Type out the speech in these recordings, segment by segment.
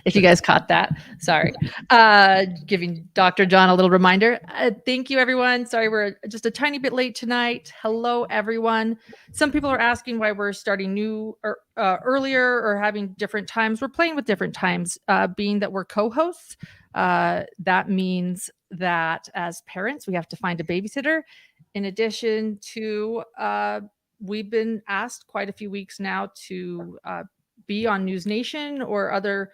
If you guys caught that, sorry. Giving Dr. John a little reminder. Thank you, everyone. Sorry, we're just a tiny bit late tonight. Hello, everyone. Some people are asking why we're starting new or earlier or having different times. We're playing with different times, being that we're co-hosts. That means that as parents, we have to find a babysitter. In addition to, we've been asked quite a few weeks now to be on News Nation or other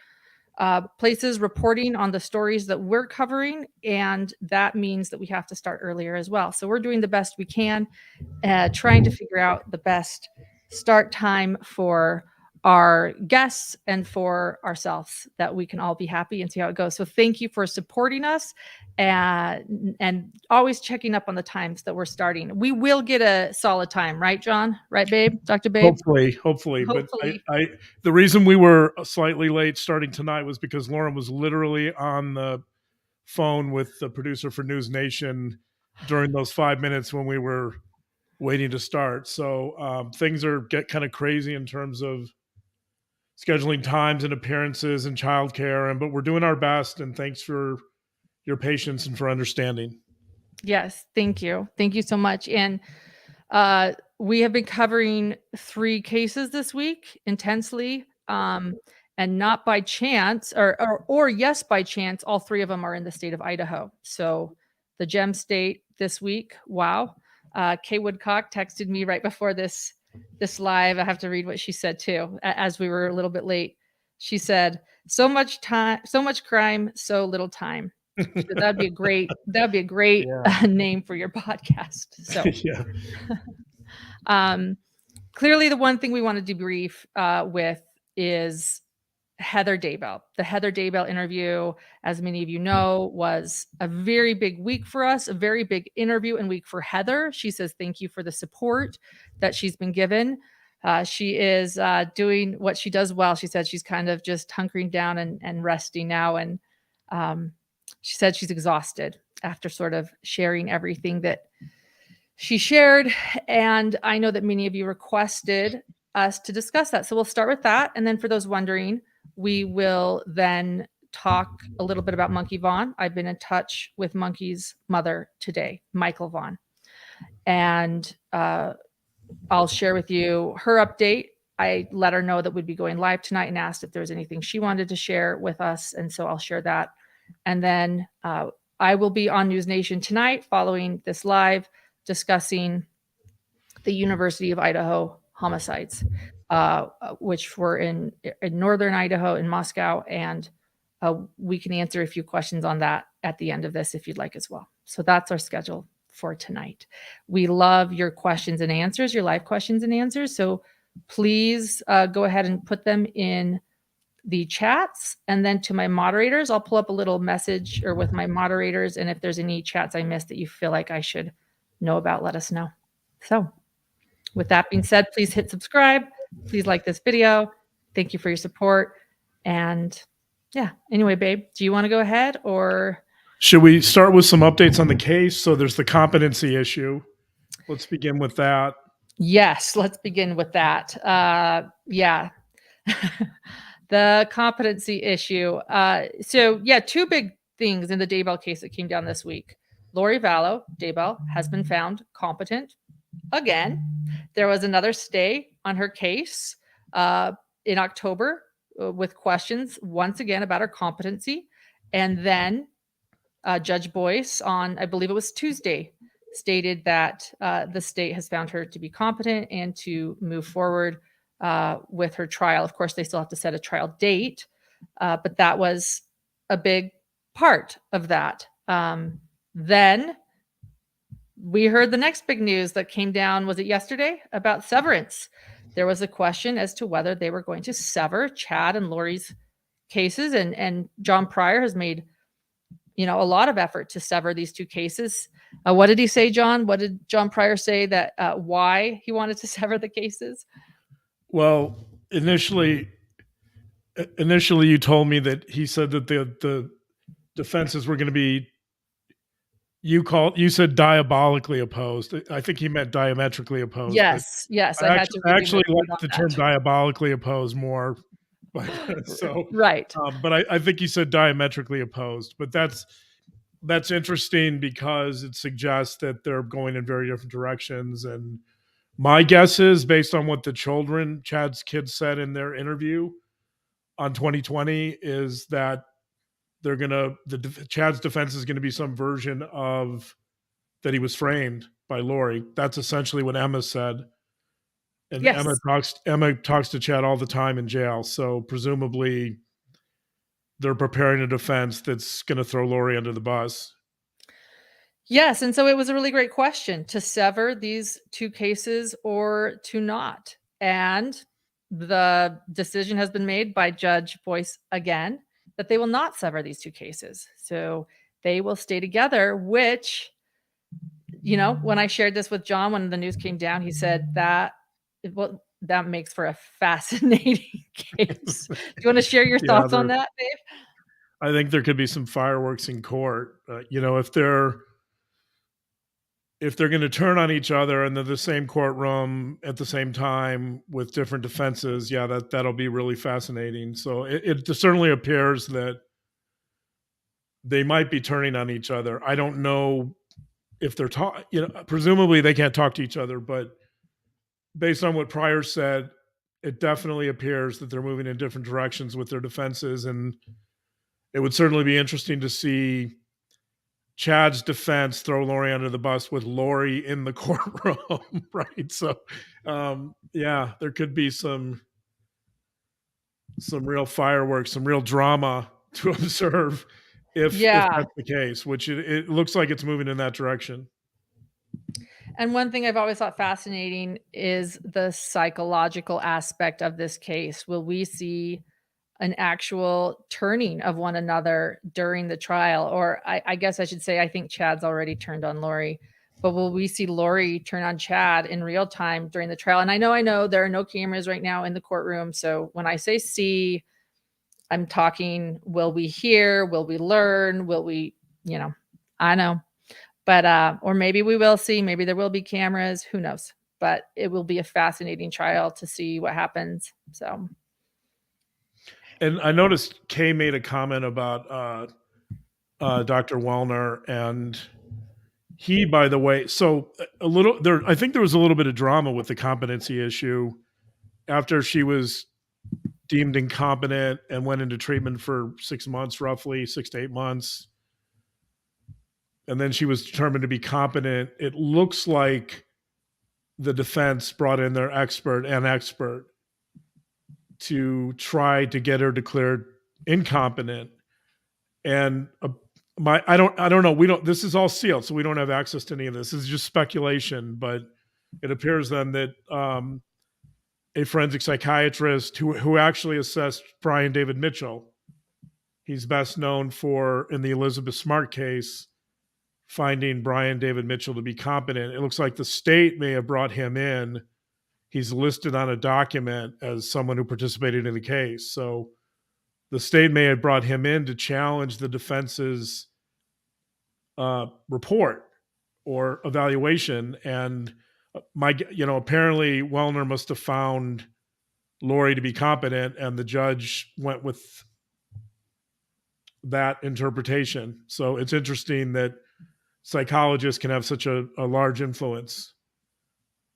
places reporting on the stories that we're covering. And that means that we have to start earlier as well. So we're doing the best we can, trying to figure out the best start time for our guests and for ourselves, that we can all be happy and see how it goes. So thank you for supporting us and always checking up on the times that we're starting. We will get a solid time, right, John? Right, babe? Dr. Babe? Hopefully. But the reason we were slightly late starting tonight was because Lauren was literally on the phone with the producer for News Nation during those 5 minutes when we were waiting to start. So things get kind of crazy in terms of scheduling times and appearances and childcare, but we're doing our best. And thanks for your patience and for understanding. Yes, thank you. Thank you so much. And we have been covering 3 cases this week intensely, and not by chance, or yes, by chance, all 3 of them are in the state of Idaho. So the gem state this week. Wow. Kay Woodcock texted me right before this live. I have to read what she said too, as we were a little bit late. She said, so much crime, so little time. That'd be a great name for your podcast. So yeah. Clearly the one thing we want to debrief with is Heather Daybell. The Heather Daybell interview, as many of you know, was a very big week for us, a very big interview and week for Heather. She says thank you for the support that she's been given. She is doing what she does well. She said she's kind of just hunkering down and resting now. And she said she's exhausted after sort of sharing everything that she shared. And I know that many of you requested us to discuss that. So we'll start with that. And then for those wondering, we will then talk a little bit about Monkey Vaughn. I've been in touch with Monkey's mother today, Michael Vaughn. And I'll share with you her update. I let her know that we'd be going live tonight and asked if there was anything she wanted to share with us. And so I'll share that. And then I will be on News Nation tonight following this live, discussing the University of Idaho homicides, which were in northern Idaho, in Moscow. And we can answer a few questions on that at the end of this if you'd like as well. So that's our schedule for tonight. We love your questions and answers, your live questions and answers. So please go ahead and put them in the chats. And then to my moderators, I'll pull up a little message or with my moderators. And if there's any chats I missed that you feel like I should know about, let us know. So with that being said, please hit subscribe. Please like this video. Thank you for your support. And yeah, anyway, babe, do you want to go ahead or? Should we start with some updates on the case? So there's the competency issue. Let's begin with that. Yes, let's begin with that. Yeah. The competency issue. So yeah, 2 big things in the Daybell case that came down this week. Lori Vallow, Daybell, has been found competent again. There was another stay on her case in October with questions once again about her competency. And then Judge Boyce on, I believe it was Tuesday, stated that the state has found her to be competent and to move forward with her trial. Of course, they still have to set a trial date, but that was a big part of that. Then we heard the next big news that came down, was it yesterday, about severance. There was a question as to whether they were going to sever Chad and Lori's cases, and John Pryor has made a lot of effort to sever these 2 cases. What did he say, John? What did John Pryor say that why he wanted to sever the cases? Well, initially you told me that he said that the defenses were going to be You said diabolically opposed. I think he meant diametrically opposed, but Yes, yes, I had to I really actually make note like on the term that. diabolically opposed more. But so, Right. but I think you said diametrically opposed. But that's interesting because it suggests that they're going in very different directions. And my guess is, based on what the Chad's kids said in their interview on 2020, is that Chad's defense is gonna be some version of that he was framed by Lori. That's essentially what Emma said. And Yes. Emma talks to Chad all the time in jail. So presumably they're preparing a defense that's gonna throw Lori under the bus. Yes, and so it was a really great question to sever these 2 cases or to not. And the decision has been made by Judge Boyce again that they will not sever these 2 cases. So they will stay together, which, when I shared this with John when the news came down, he said that that makes for a fascinating case. Do you wanna share your Yeah, thoughts on that, Dave? I think there could be some fireworks in court. If they're going to turn on each other and they're the same courtroom at the same time with different defenses, yeah, that'll be really fascinating. So it certainly appears that they might be turning on each other. I don't know if they're talking. Presumably they can't talk to each other, but based on what Pryor said, it definitely appears that they're moving in different directions with their defenses, and it would certainly be interesting to see Chad's defense throw Lori under the bus with Lori in the courtroom, right? So, yeah, there could be some real fireworks, some real drama to observe if Yeah. that's the case, which it looks like it's moving in that direction. And one thing I've always thought fascinating is the psychological aspect of this case. Will we see an actual turning of one another during the trial? Or I guess I should say, I think Chad's already turned on Lori, but will we see Lori turn on Chad in real time during the trial? And I know there are no cameras right now in the courtroom. So when I say see, I'm talking, will we hear? Will we learn? Will we, I know. But, or maybe we will see, maybe there will be cameras, who knows? But it will be a fascinating trial to see what happens. So, And I noticed Kay made a comment about Dr. Wellner, and he, by the way, so a little there. I think there was a little bit of drama with the competency issue after she was deemed incompetent and went into treatment for 6 months, roughly 6 to 8 months. And then she was determined to be competent. It looks like the defense brought in their expert to try to get her declared incompetent. And I don't know. We don't. This is all sealed, so we don't have access to any of this. This is just speculation, but it appears then that a forensic psychiatrist who actually assessed Brian David Mitchell. He's best known for, in the Elizabeth Smart case, finding Brian David Mitchell to be competent. It looks like the state may have brought him in. He's listed on a document as someone who participated in the case. So the state may have brought him in to challenge the defense's report or evaluation. And apparently Wellner must have found Lori to be competent, and the judge went with that interpretation. So it's interesting that psychologists can have such a large influence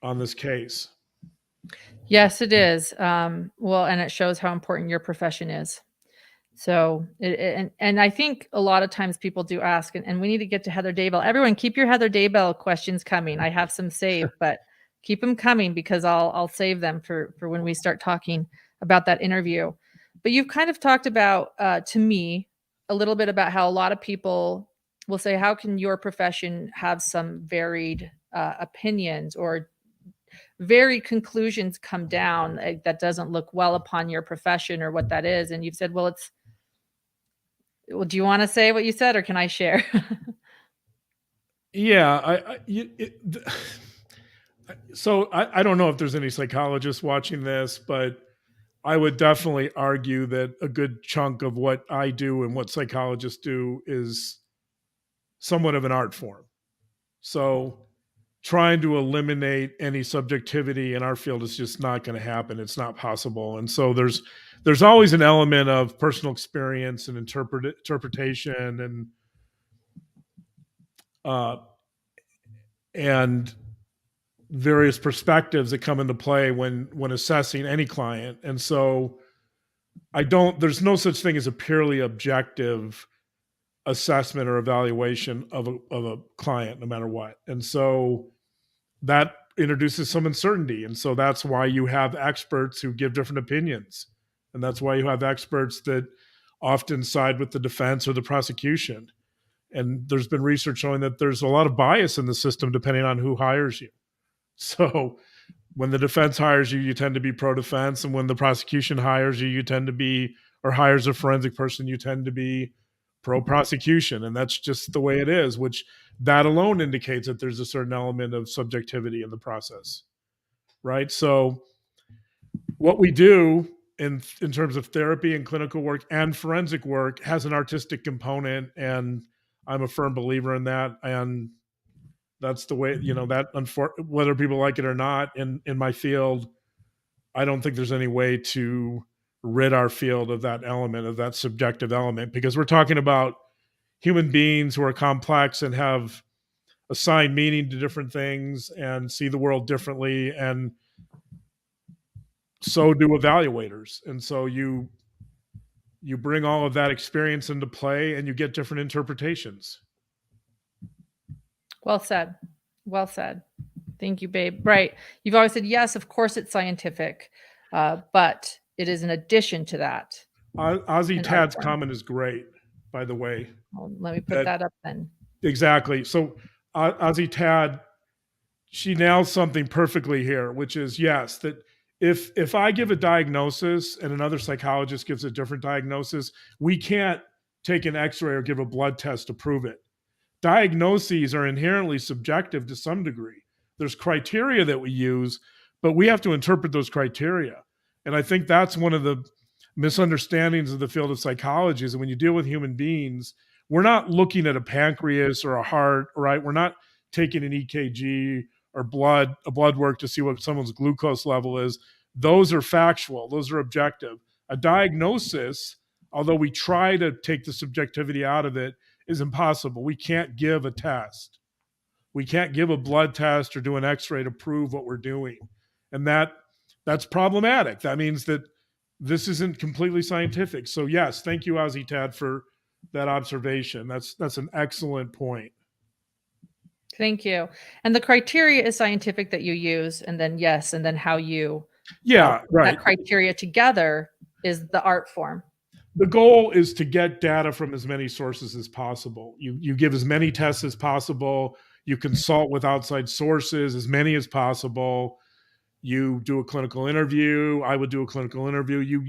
on this case. yes, it is. Well, and it shows how important your profession is. So, and I think a lot of times people do ask, and we need to get to Heather Daybell. Everyone, keep your Heather Daybell questions coming. I have some saved, but keep them coming because I'll save them for when we start talking about that interview. But you've kind of talked about to me a little bit about how a lot of people will say, how can your profession have some varied opinions or varied conclusions come down that doesn't look well upon your profession or what that is? And you've said, well, do you wanna say what you said, or can I share? Yeah, so I don't know if there's any psychologists watching this, but I would definitely argue that a good chunk of what I do and what psychologists do is somewhat of an art form. So trying to eliminate any subjectivity in our field is just not going to happen. It's not possible. And so there's always an element of personal experience and interpretation uh, and various perspectives that come into play when assessing any client. And so there's no such thing as a purely objective assessment or evaluation of a client, no matter what. And so that introduces some uncertainty. And so that's why you have experts who give different opinions. And that's why you have experts that often side with the defense or the prosecution. And there's been research showing that there's a lot of bias in the system depending on who hires you. So when the defense hires you, you tend to be pro-defense. And when the prosecution hires you, you tend to be, or hires a forensic person, you tend to be pro-prosecution. And that's just the way it is, which that alone indicates that there's a certain element of subjectivity in the process, right? So what we do in terms of therapy and clinical work and forensic work has an artistic component, and I'm a firm believer in that. And that's the way, whether people like it or not, in my field, I don't think there's any way to rid our field of that element, of that subjective element, because we're talking about human beings who are complex and have assigned meaning to different things and see the world differently, and so do evaluators. And so you bring all of that experience into play and you get different interpretations. Well said. Well said. Thank you, babe. Right. You've always said, yes, of course it's scientific, but it is an addition to that. Ozzy Tad's comment is great, by the way. Well, let me put that up then. Exactly. So Ozzy Tad, she nails something perfectly here, which is, yes, that if I give a diagnosis and another psychologist gives a different diagnosis, we can't take an x-ray or give a blood test to prove it. Diagnoses are inherently subjective to some degree. There's criteria that we use, but we have to interpret those criteria. And I think that's one of the misunderstandings of the field of psychology, is that when you deal with human beings, we're not looking at a pancreas or a heart, right? We're not taking an EKG or a blood work to see what someone's glucose level is. Those are factual. Those are objective. A diagnosis, although we try to take the subjectivity out of it, is impossible. We can't give a test. We can't give a blood test or do an x-ray to prove what we're doing. And that's problematic. That means that this isn't completely scientific. So yes, thank you, Ozzy Tad, for that observation. That's an excellent point. Thank you. And the criteria is scientific that you use, and then how you right. That criteria together is the art form. The goal is to get data from as many sources as possible. You give as many tests as possible. You consult with outside sources, as many as possible. You do a clinical interview. I would do a clinical interview. You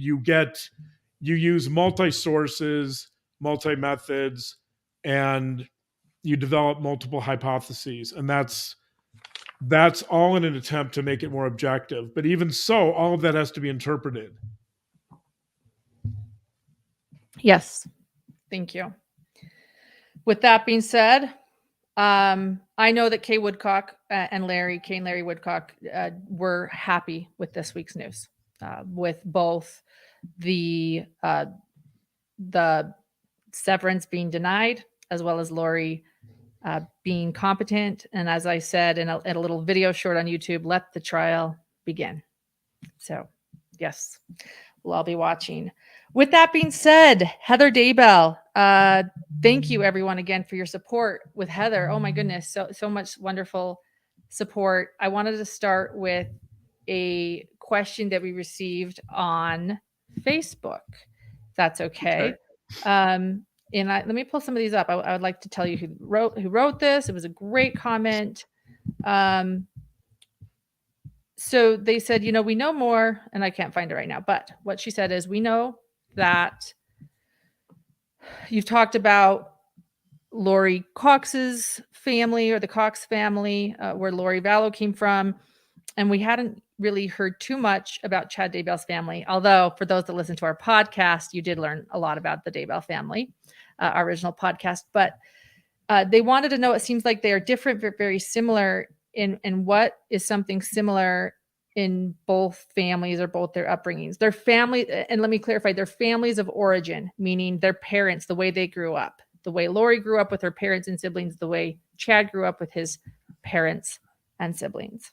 use multi-sources, multi-methods, and you develop multiple hypotheses. And that's all in an attempt to make it more objective. But even so, all of that has to be interpreted. Yes. Thank you. With that being said, I know that Kay Woodcock and Larry Woodcock were happy with this week's news, with both the severance being denied, as well as Lori being competent. And as I said in a little video short on YouTube, let the trial begin. So yes, we'll all be watching. With that being said, Heather Daybell, thank you everyone again for your support with Heather. Oh my goodness, so much wonderful support. I wanted to start with a question that we received on Facebook. If that's okay. And let me pull some of these up. I would like to tell you who wrote this. It was a great comment. So they said, we know more, and I can't find it right now, but what she said is, we know that you've talked about Lori Cox's family, or the Cox family, where Lori Vallow came from. And we hadn't really heard too much about Chad Daybell's family. Although for those that listen to our podcast, you did learn a lot about the Daybell family, our original podcast. But They wanted to know, it seems like they are different but very similar in what is something similar in both families or both their upbringings. Their family, and let me clarify, their families of origin, meaning their parents, the way they grew up, the way Lori grew up with her parents and siblings, the way Chad grew up with his parents and siblings.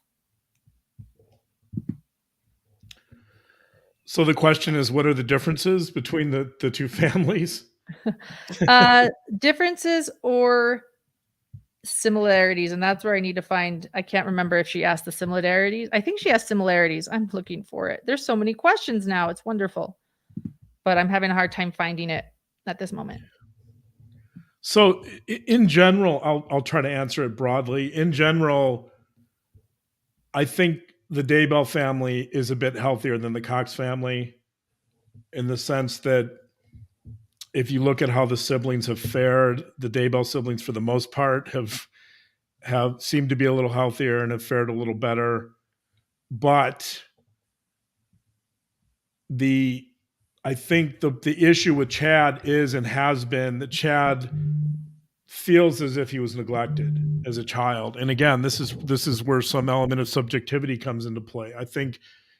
So the question is, what are the differences between the two families? Differences or similarities, and that's where I need to find. I can't remember if she asked the similarities. I think she asked similarities. I'm looking for it. There's so many questions now. It's wonderful, but I'm having a hard time finding it at this moment. So in general, I'll try to answer it broadly. In general, I think the Daybell family is a bit healthier than the Cox family, in the sense that if you look at how the siblings have fared, the Daybell siblings, for the most part, have seemed to be a little healthier and have fared a little better. But I think the issue with Chad is, and has been, that Chad feels as if he was neglected as a child. And again, this is where some element of subjectivity comes into play. I think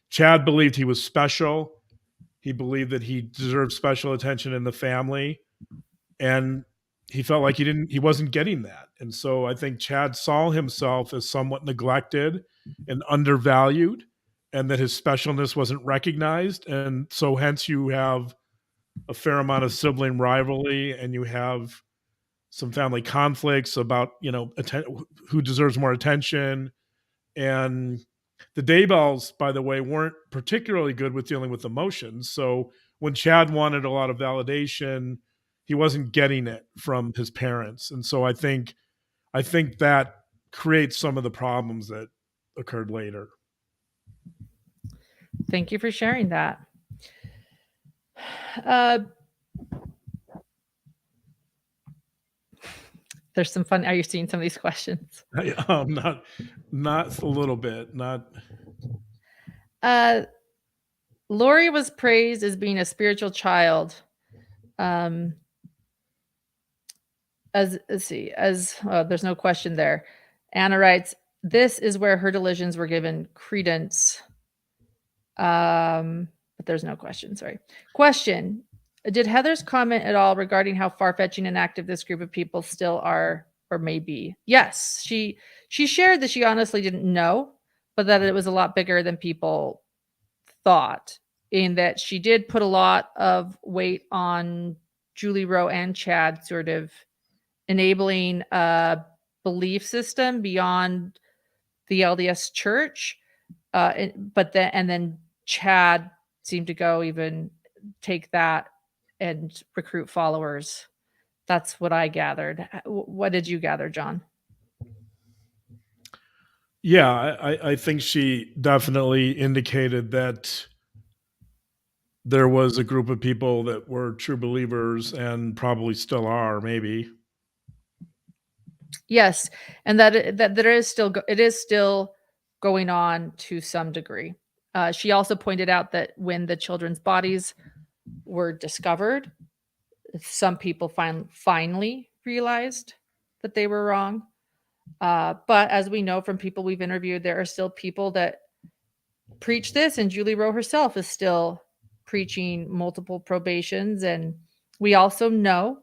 Chad believed he was special. He believed that he deserved special attention in the family, and he felt like he wasn't getting that. And so I think Chad saw himself as somewhat neglected and undervalued, and that his specialness wasn't recognized. And so hence you have a fair amount of sibling rivalry, and you have some family conflicts about, who deserves more attention. And the Daybells, by the way, weren't particularly good with dealing with emotions. So when Chad wanted a lot of validation, he wasn't getting it from his parents. And so I think that creates some of the problems that occurred later. Thank you for sharing that. There's some fun. Are you seeing some of these questions? Not a little bit. Not. Lori was praised as being a spiritual child. There's no question there. Anna writes, this is where her delusions were given credence. But there's no question. Sorry. Question. Did Heather's comment at all regarding how far-fetching and active this group of people still are or may be? Yes. She shared that she honestly didn't know, but that it was a lot bigger than people thought, in that she did put a lot of weight on Julie Rowe and Chad sort of enabling a belief system beyond the LDS church. But then Chad seemed to go even take that and recruit followers. That's what I gathered. What did you gather, John? Yeah, I think she definitely indicated that there was a group of people that were true believers, and probably still are, maybe. Yes, and that there is still it is still going on to some degree. She also pointed out that when the children's bodies were discovered, some people finally realized that they were wrong. But as we know from people we've interviewed, there are still people that preach this, and Julie Rowe herself is still preaching multiple probations. And we also know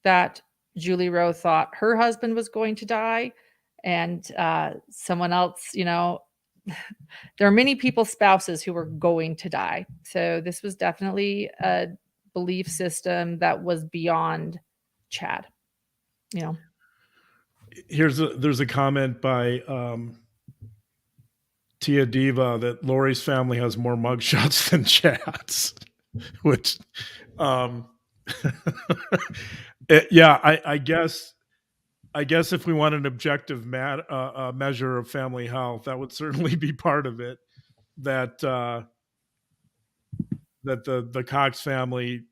that Julie Rowe thought her husband was going to die, and someone else, there are many people's spouses who were going to die. So this was definitely a belief system that was beyond Chad. There's a comment by Tia Diva that Lori's family has more mugshots than Chad's, which, yeah, I guess if we want an objective measure of family health, that would certainly be part of it. That the Cox family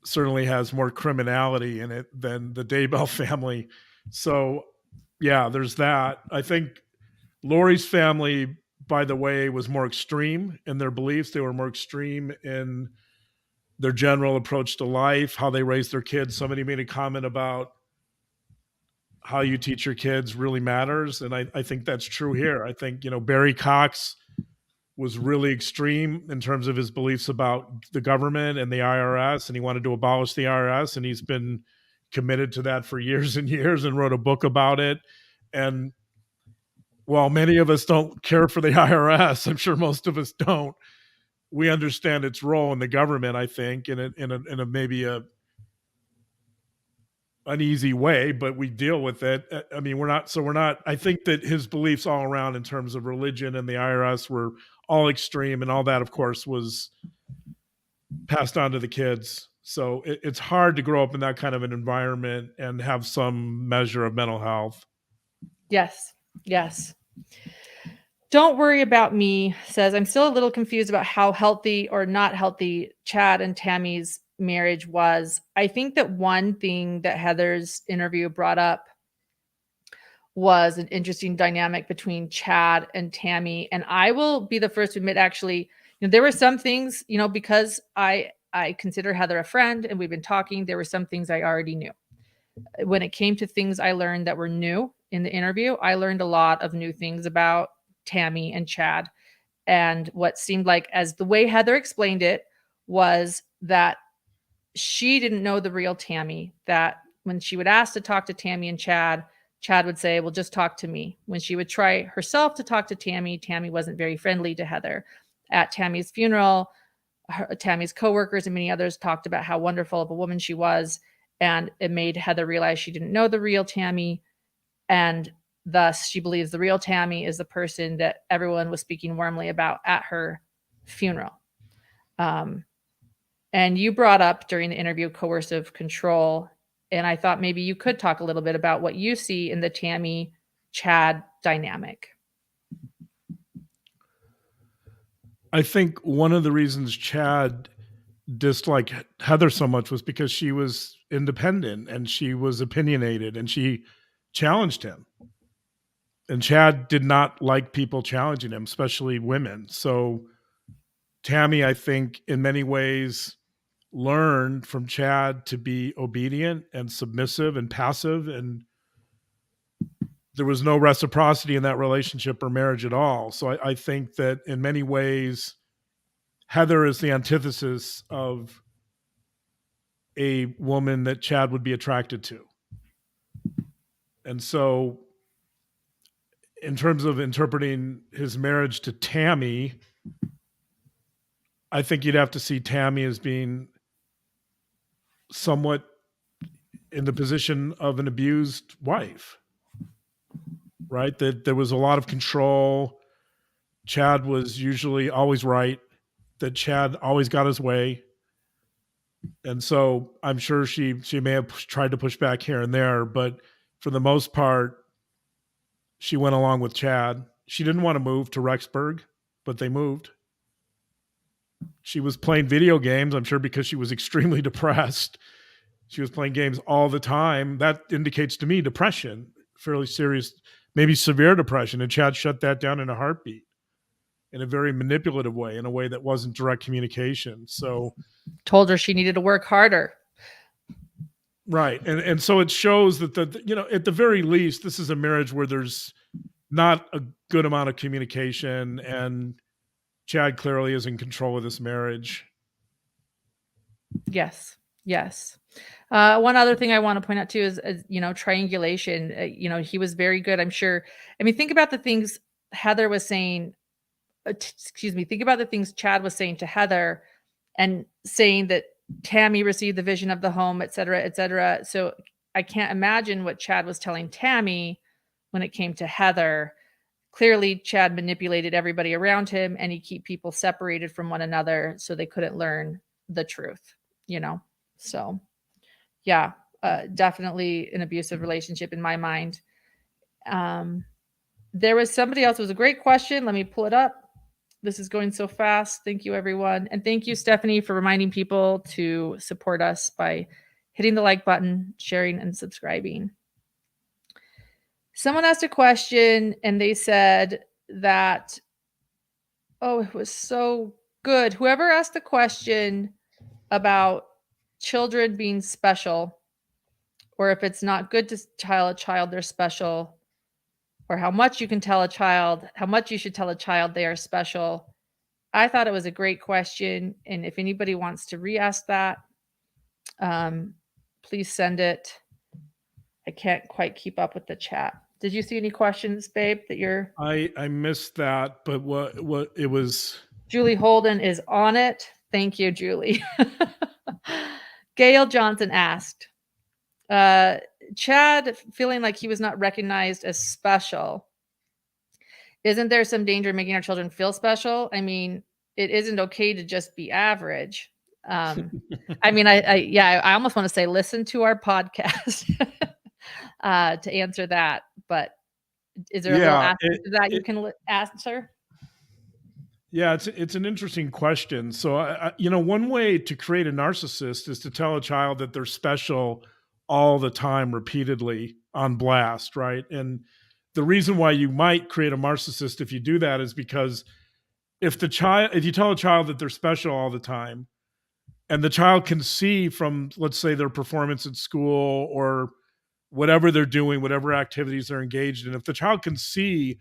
certainly has more criminality in it than the Daybell family. So yeah, there's that. I think Lori's family, by the way, was more extreme in their beliefs. They were more extreme in their general approach to life, how they raised their kids. Somebody made a comment about how you teach your kids really matters. And I think that's true here. I think, Barry Cox was really extreme in terms of his beliefs about the government and the IRS, and he wanted to abolish the IRS, and he's been committed to that for years and years and wrote a book about it. And while many of us don't care for the IRS, I'm sure most of us don't, we understand its role in the government, I think, in a maybe a uneasy way, but we deal with it. I mean, we're not, I think that his beliefs all around in terms of religion and the IRS were all extreme, and all that, of course, was passed on to the kids. So it's hard to grow up in that kind of an environment and have some measure of mental health. Yes. Yes. Don't worry about me says, I'm still a little confused about how healthy or not healthy Chad and Tammy's marriage was. I think that one thing that Heather's interview brought up was an interesting dynamic between Chad and Tammy. And I will be the first to admit, actually, there were some things, because I consider Heather a friend and we've been talking, there were some things I already knew. When it came to things I learned that were new in the interview, I learned a lot of new things about Tammy and Chad. And what seemed like, as the way Heather explained it, was that she didn't know the real Tammy, that when she would ask to talk to Tammy and Chad, Chad would say, well, just talk to me. When she would try herself to talk to Tammy, Tammy wasn't very friendly to Heather. At Tammy's funeral, Tammy's coworkers and many others talked about how wonderful of a woman she was. And it made Heather realize she didn't know the real Tammy. And thus, she believes the real Tammy is the person that everyone was speaking warmly about at her funeral. And you brought up during the interview coercive control. And I thought maybe you could talk a little bit about what you see in the Tammy-Chad dynamic. I think one of the reasons Chad disliked Heather so much was because she was independent and she was opinionated and she challenged him. And Chad did not like people challenging him, especially women. So Tammy, I think, in many ways learned from Chad to be obedient and submissive and passive, and there was no reciprocity in that relationship or marriage at all. So I think that in many ways, Heather is the antithesis of a woman that Chad would be attracted to. And so in terms of interpreting his marriage to Tammy, I think you'd have to see Tammy as being somewhat in the position of an abused wife, right? That there was a lot of control. Chad was usually always right, that Chad always got his way. And so I'm sure she may have tried to push back here and there, but for the most part, she went along with Chad. She didn't want to move to Rexburg, but they moved. She was playing video games, I'm sure because she was extremely depressed. She was playing games all the time. That indicates to me depression, fairly serious, maybe severe depression. And Chad shut that down in a heartbeat in a very manipulative way, in a way that wasn't direct communication. So told her she needed to work harder. Right. And so it shows that at the very least, this is a marriage where there's not a good amount of communication, and Chad clearly is in control of this marriage. Yes. Yes. One other thing I want to point out too is triangulation. He was very good. I'm sure. I mean, think about the things Heather was saying. Think about the things Chad was saying to Heather, and saying that Tammy received the vision of the home, et cetera, et cetera. So I can't imagine what Chad was telling Tammy when it came to Heather. Clearly, Chad manipulated everybody around him, and he kept people separated from one another so they couldn't learn the truth, So, yeah, definitely an abusive relationship in my mind. There was somebody else. It was a great question. Let me pull it up. This is going so fast. Thank you, everyone. And thank you, Stephanie, for reminding people to support us by hitting the like button, sharing, and subscribing. Someone asked a question and they said that, oh, it was so good. Whoever asked the question about children being special or if it's not good to tell a child they're special, or how much you can tell a child, how much you should tell a child they are special. I thought it was a great question. And if anybody wants to re-ask that, please send it. I can't quite keep up with the chat. Did you see any questions, babe, that you're... I missed that, but what it was... Julie Holden is on it. Thank you, Julie. Gail Johnson asked, Chad feeling like he was not recognized as special. Isn't there some danger in making our children feel special? I mean, it isn't okay to just be average. I mean, I almost want to say, listen to our podcast to answer that. But is there a little aspect to that you can answer? Yeah, it's an interesting question. So, one way to create a narcissist is to tell a child that they're special all the time, repeatedly on blast, right? And the reason why you might create a narcissist if you do that is because if you tell a child that they're special all the time, and the child can see from, let's say, their performance at school or whatever they're doing, whatever activities they're engaged in, if the child can see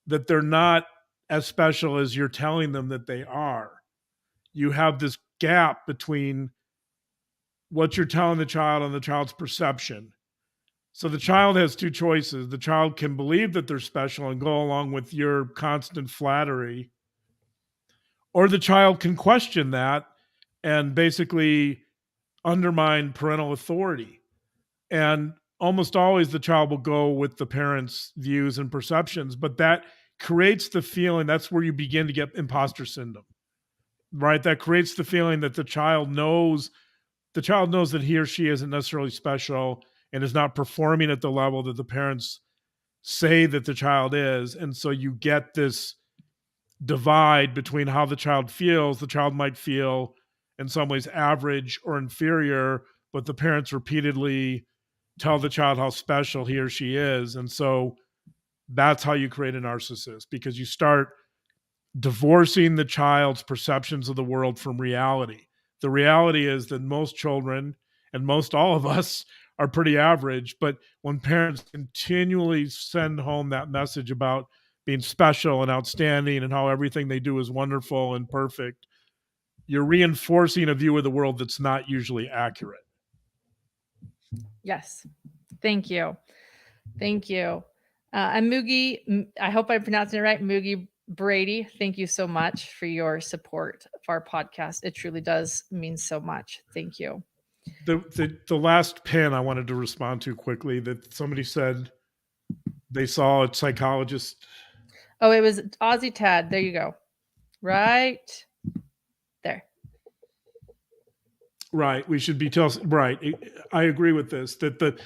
that they're not as special as you're telling them that they are, you have this gap between what you're telling the child and the child's perception. So the child has two choices. The child can believe that they're special and go along with your constant flattery, or the child can question that and basically undermine parental authority. And almost always the child will go with the parents' views and perceptions, but that creates the feeling, that's where you begin to get imposter syndrome, right? That creates the feeling that the child knows that he or she isn't necessarily special and is not performing at the level that the parents say that the child is. And so you get this divide between how the child feels. The child might feel in some ways average or inferior, but the parents repeatedly tell the child how special he or she is. And so that's how you create a narcissist, because you start divorcing the child's perceptions of the world from reality. The reality is that most children, and most all of us, are pretty average. But when parents continually send home that message about being special and outstanding and how everything they do is wonderful and perfect, you're reinforcing a view of the world that's not usually accurate. Yes. Thank you. Thank you. And Moogie, I hope I'm pronouncing it right, Moogie Brady, thank you so much for your support of our podcast. It truly does mean so much. Thank you. The last pin I wanted to respond to quickly, that somebody said they saw a psychologist. Oh, it was Aussie Tad. There you go. Right there. Right. We should be right. I agree with this, that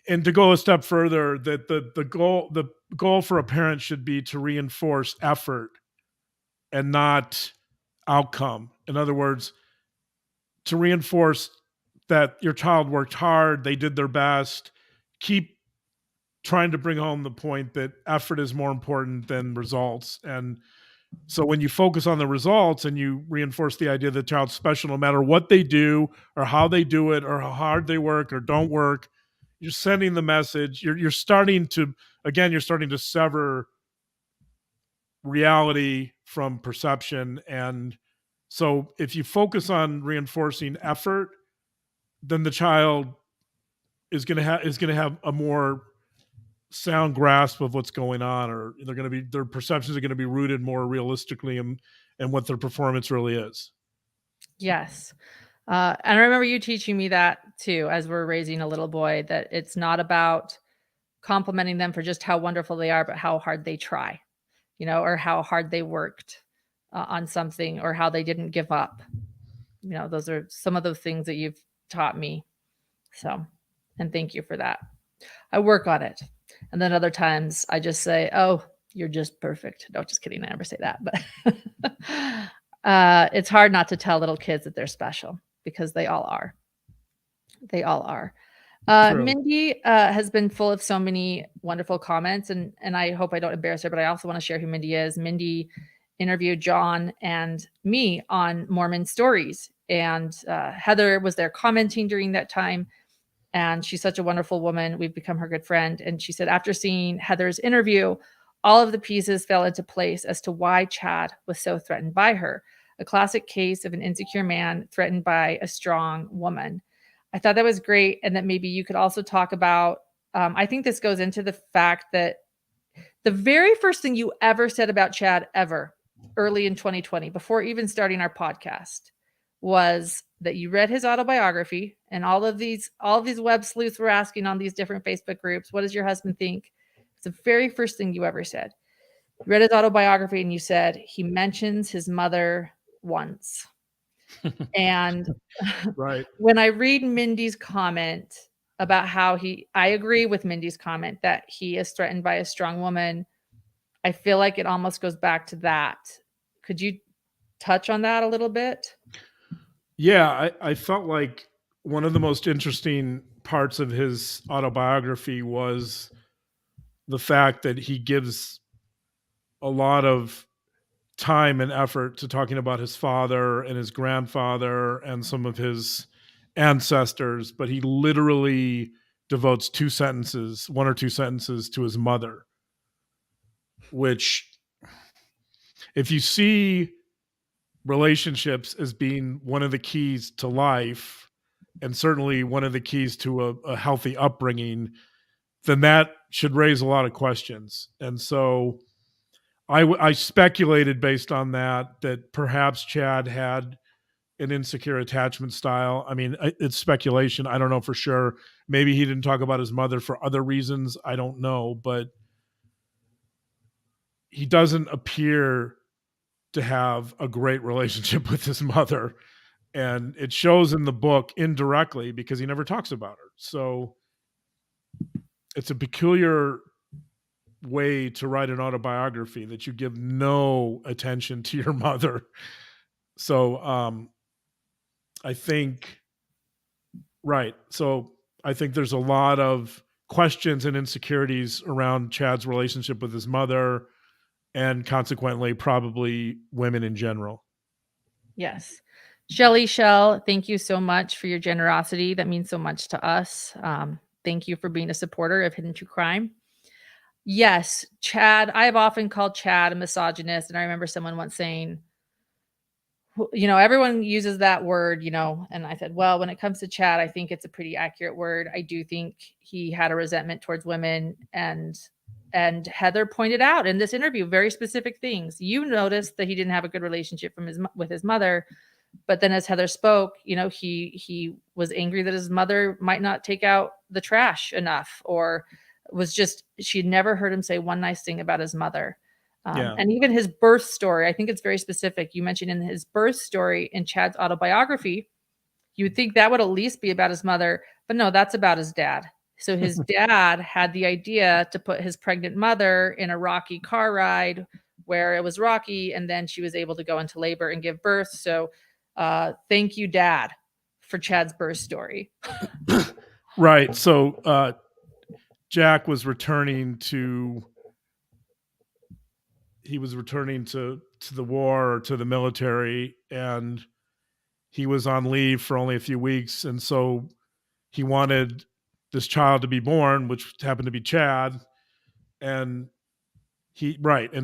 and to go a step further, that the goal for a parent should be to reinforce effort and not outcome. In other words, to reinforce that your child worked hard, they did their best. Keep trying to bring home the point that effort is more important than results. And so when you focus on the results and you reinforce the idea that the child's special no matter what they do or how they do it or how hard they work or don't work, you're sending the message. You're starting to sever reality from perception. And so if you focus on reinforcing effort, then the child is going to have a more sound grasp of what's going on, or their perceptions are going to be rooted more realistically in what their performance really is. Yes. And I remember you teaching me that too, as we're raising a little boy, that it's not about complimenting them for just how wonderful they are, but how hard they try, or how hard they worked on something, or how they didn't give up. Those are some of those things that you've taught me. So, and thank you for that. I work on it. And then other times I just say, oh, you're just perfect. No, just kidding. I never say that, but it's hard not to tell little kids that they're special, because they all are. They all are. Mindy has been full of so many wonderful comments, and I hope I don't embarrass her, but I also want to share who Mindy is. Mindy interviewed John and me on Mormon Stories. And Heather was there commenting during that time. And she's such a wonderful woman. We've become her good friend. And she said, after seeing Heather's interview, all of the pieces fell into place as to why Chad was so threatened by her. A classic case of an insecure man threatened by a strong woman. I thought that was great. And that maybe you could also talk about, I think this goes into the fact that the very first thing you ever said about Chad ever early in 2020, before even starting our podcast, was that you read his autobiography, and all of these web sleuths were asking on these different Facebook groups, what does your husband think? It's the very first thing you ever said. You read his autobiography and you said he mentions his mother once. And Right. when I read Mindy's comment about how I agree with Mindy's comment that he is threatened by a strong woman, I feel like it almost goes back to that. Could you touch on that a little bit? Yeah, I felt like one of the most interesting parts of his autobiography was the fact that he gives a lot of time and effort to talking about his father and his grandfather and some of his ancestors, but he literally devotes one or two sentences to his mother, which, if you see relationships as being one of the keys to life, and certainly one of the keys to a healthy upbringing, then that should raise a lot of questions. And so I speculated based on that perhaps Chad had an insecure attachment style. I mean, it's speculation. I don't know for sure. Maybe he didn't talk about his mother for other reasons. I don't know, but he doesn't appear to have a great relationship with his mother. And it shows in the book indirectly because he never talks about her. So it's a peculiar way to write an autobiography, that you give no attention to your mother. So I think right. So I think there's a lot of questions and insecurities around Chad's relationship with his mother, and consequently probably women in general. Yes. Shelly Shell, thank you so much for your generosity. That means so much to us. Thank you for being a supporter of Hidden True Crime. Yes, Chad. I have often called Chad a misogynist. And I remember someone once saying, everyone uses that word, and I said, well, when it comes to Chad, I think it's a pretty accurate word. I do think he had a resentment towards women, and Heather pointed out in this interview very specific things. You noticed that he didn't have a good relationship with his mother, but then as Heather spoke, he was angry that his mother might not take out the trash enough, or she'd never heard him say one nice thing about his mother. And even his birth story, I think it's very specific. You mentioned in his birth story in Chad's autobiography, you would think that would at least be about his mother, but no, that's about his dad. So his dad had the idea to put his pregnant mother in a rocky car ride where it was rocky, and then she was able to go into labor and give birth. So thank you, Dad, for Chad's birth story. Right. So Jack was returning to the war, or to the military, and he was on leave for only a few weeks, and so he wanted this child to be born, which happened to be Chad. And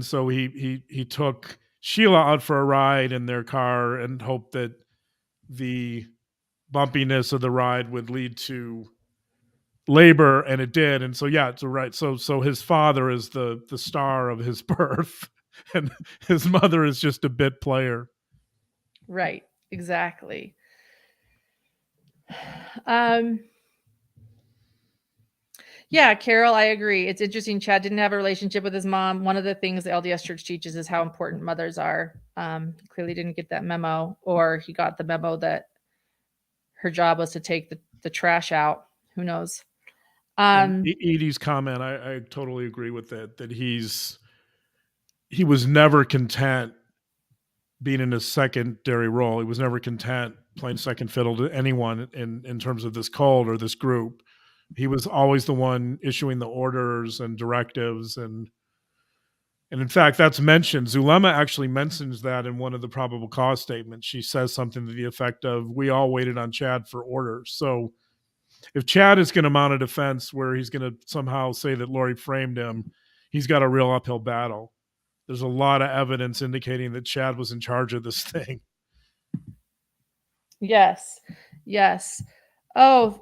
so he took Sheila out for a ride in their car and hoped that the bumpiness of the ride would lead to labor, and it did. And so so his father is the star of his birth, and his mother is just a bit player. Right, exactly. Yeah, Carol, I agree. It's interesting. Chad didn't have a relationship with his mom. One of the things the LDS Church teaches is how important mothers are. He clearly didn't get that memo, or he got the memo that her job was to take the trash out. Who knows? Edie's comment, I totally agree with that he was never content being in a secondary role. He was never content playing second fiddle to anyone in terms of this cult or this group. He was always the one issuing the orders and directives, and And in fact, that's mentioned. Zulema actually mentions that in one of the probable cause statements. She says something to the effect of, "We all waited on Chad for orders." So if Chad is going to mount a defense where he's going to somehow say that Lori framed him, he's got a real uphill battle. There's a lot of evidence indicating that Chad was in charge of this thing. Yes. Yes. Oh,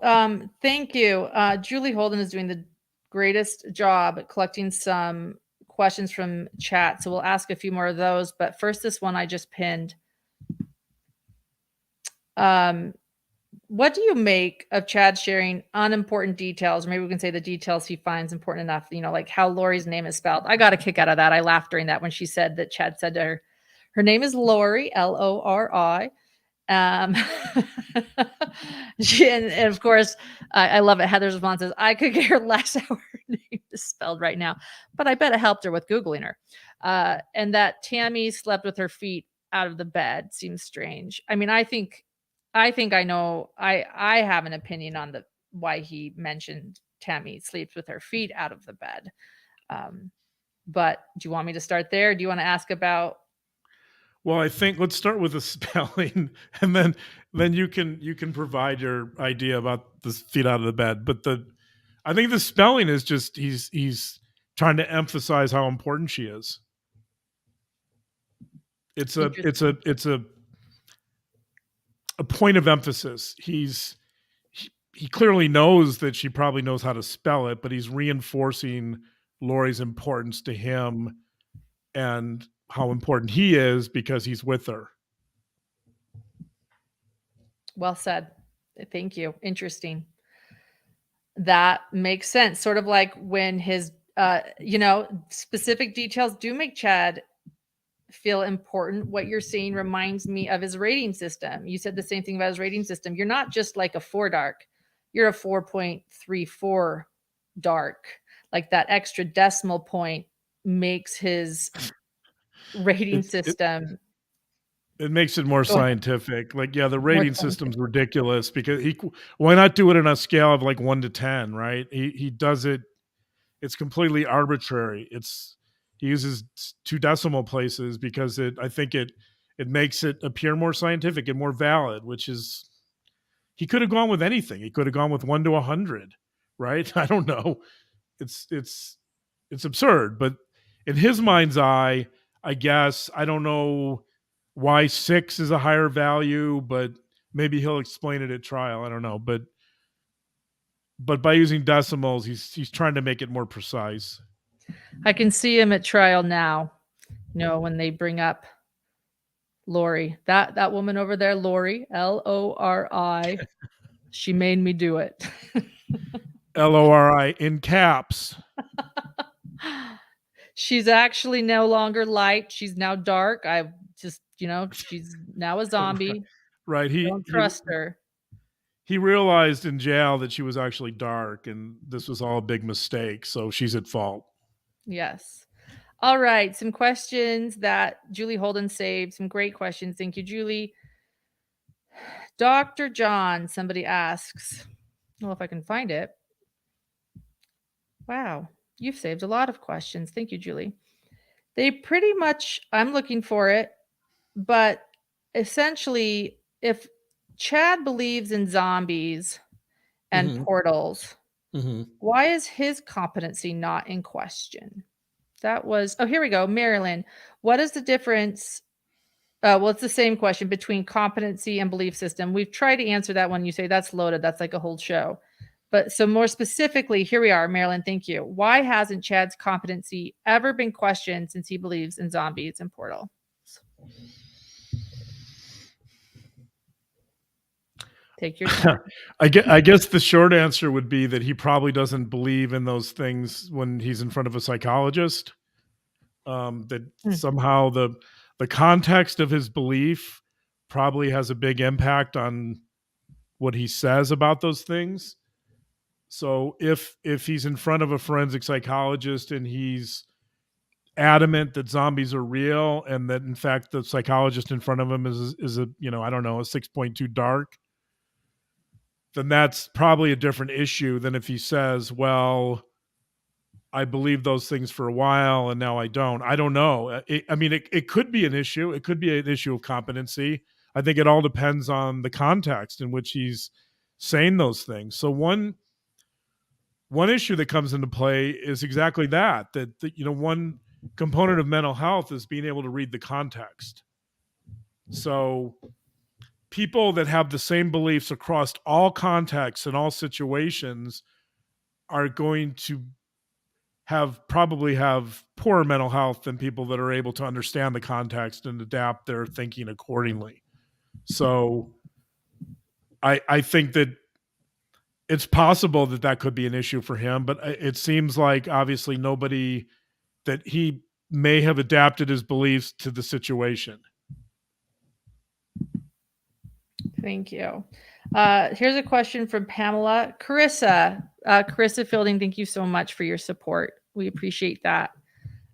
thank you. Julie Holden is doing the greatest job at collecting some questions from chat. So we'll ask a few more of those. But first, this one I just pinned. What do you make of Chad sharing unimportant details? Or maybe we can say the details he finds important enough, like how Lori's name is spelled. I got a kick out of that. I laughed during that when she said that Chad said to her name is Lori, Lori. And of course, I love it. Heather's response is, I could care less how her name is spelled right now, but I bet it helped her with Googling her. And that Tammy slept with her feet out of the bed seems strange. I mean, I think I know, I have an opinion on why he mentioned Tammy sleeps with her feet out of the bed. But do you want me to start there? Do you want to ask about? Well, I think let's start with the spelling, and then you can provide your idea about the feet out of the bed. But I think the spelling is just he's trying to emphasize how important she is. It's a point of emphasis. He clearly knows that she probably knows how to spell it, but he's reinforcing Lori's importance to him and how important he is because he's with her. Well said. Thank you. Interesting. That makes sense. Sort of like when his, specific details do make Chad feel important. What you're saying reminds me of his rating system. You said the same thing about his rating system. You're not just like a 4 dark. You're a 4.34 dark. Like that extra decimal point makes his rating system. It makes it more scientific. Like, yeah, the rating system's ridiculous because why not do it on a scale of like 1 to 10, right? He does it. It's completely arbitrary. He uses 2 decimal places because I think it makes it appear more scientific and more valid, which is, he could have gone with anything. He could have gone with 1 to 100, right? I don't know. It's absurd, but in his mind's eye, I guess, I don't know why 6 is a higher value, but maybe he'll explain it at trial. I don't know, but by using decimals, he's trying to make it more precise. I can see him at trial now. When they bring up Lori, that woman over there, Lori, Lori, she made me do it. Lori in caps. She's actually no longer light. She's now dark. I just, she's now a zombie. Right. Don't trust her. He realized in jail that she was actually dark, and this was all a big mistake. So she's at fault. Yes. All right. Some questions that Julie Holden saved. Some great questions. Thank you, Julie. Dr. John, somebody asks. Well, if I can find it. Wow. You've saved a lot of questions. Thank you, Julie. They pretty much, I'm looking for it, but essentially, if Chad believes in zombies and portals, why is his competency not in question? That was, here we go. Marilyn, what is the difference? Well, it's the same question between competency and belief system. We've tried to answer that one. You say that's loaded. That's like a whole show. But so more specifically, here we are, Marilyn, thank you. Why hasn't Chad's competency ever been questioned since he believes in zombies and portals? Take your time. I guess the short answer would be that he probably doesn't believe in those things when he's in front of a psychologist. That somehow the context of his belief probably has a big impact on what he says about those things. So if he's in front of a forensic psychologist and he's adamant that zombies are real and that in fact the psychologist in front of him is a, I don't know, a 6.2 dark, then that's probably a different issue than if he says, well, I believed those things for a while and now I don't. I don't know. It could be an issue. It could be an issue of competency. I think it all depends on the context in which he's saying those things. So one issue that comes into play is exactly that one component of mental health is being able to read the context. So people that have the same beliefs across all contexts and all situations are going to probably have poorer mental health than people that are able to understand the context and adapt their thinking accordingly. So I think that it's possible that that could be an issue for him, but it seems like obviously that he may have adapted his beliefs to the situation. Thank you. Here's a question from Pamela. Carissa Fielding, thank you so much for your support. We appreciate that.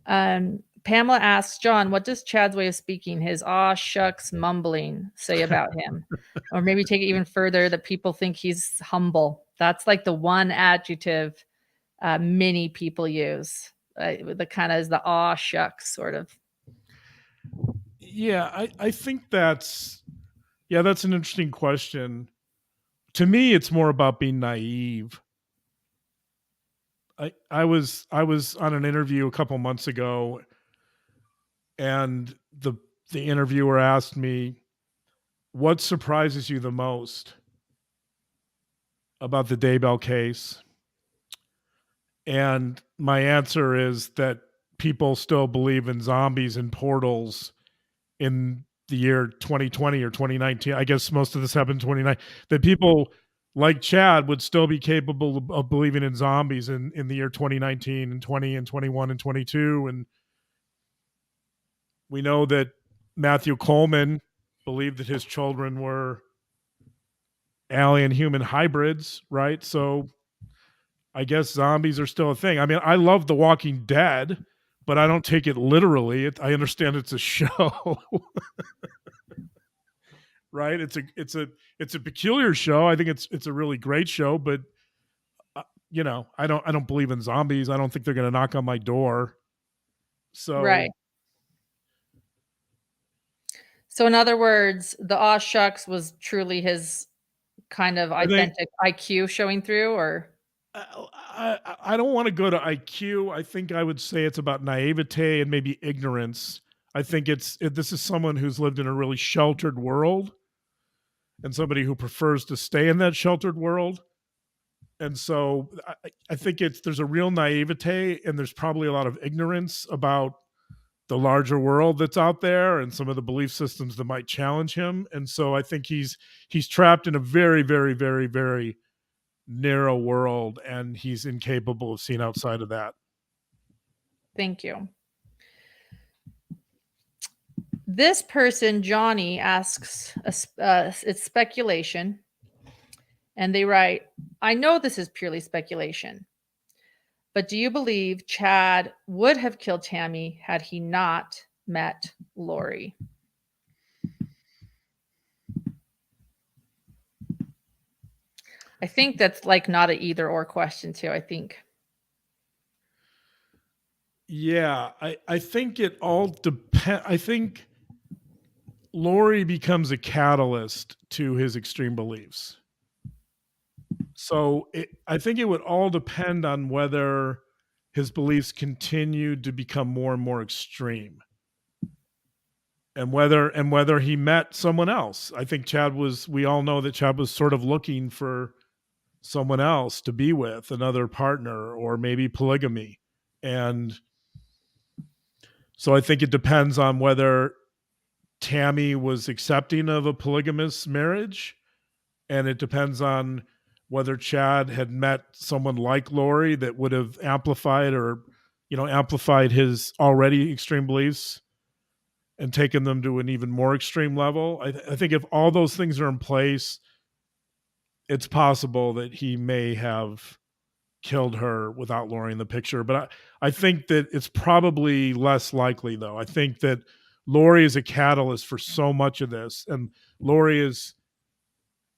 Pamela asks, John, what does Chad's way of speaking, his aw shucks mumbling, say about him? Or maybe take it even further, that people think he's humble. That's like the one adjective many people use. The kind of is the aw shucks sort of. Yeah, I think that's an interesting question. To me, it's more about being naive. I was on an interview a couple months ago, and the interviewer asked me, what surprises you the most about the Daybell case? And my answer is that people still believe in zombies and portals in the year 2020 or 2019. I guess most of this happened in 2019. That people like Chad would still be capable of believing in zombies in the year 2019 and 20 and 21 and 22. And we know that Matthew Coleman believed that his children were alien human hybrids, right? So I guess zombies are still a thing. I mean, I love The Walking Dead, but I don't take it literally. I understand it's a show. Right? It's a peculiar show. I think it's a really great show, but I don't believe in zombies. I don't think they're going to knock on my door. So right. So in other words, the aw shucks was truly his kind of authentic IQ showing through, or? I don't want to go to IQ. I think I would say it's about naivete and maybe ignorance. I think this is someone who's lived in a really sheltered world and somebody who prefers to stay in that sheltered world. And so I think there's a real naivete, and there's probably a lot of ignorance about the larger world that's out there and some of the belief systems that might challenge him. And so I think he's trapped in a very, very, very, very narrow world, and he's incapable of seeing outside of that. Thank you. This person, Johnny, asks, it's speculation. And they write, I know this is purely speculation, but do you believe Chad would have killed Tammy had he not met Lori? I think that's like not an either or question too, I think. Yeah, I think it all depends. I think Lori becomes a catalyst to his extreme beliefs. So I think it would all depend on whether his beliefs continued to become more and more extreme, and whether he met someone else. I think we all know that Chad was sort of looking for someone else to be with, another partner, or maybe polygamy. And so I think it depends on whether Tammy was accepting of a polygamous marriage, and it depends on whether Chad had met someone like Lori that would have amplified his already extreme beliefs and taken them to an even more extreme level. I think if all those things are in place, it's possible that he may have killed her without Lori in the picture. But I think that it's probably less likely, though. I think that Lori is a catalyst for so much of this, and Lori is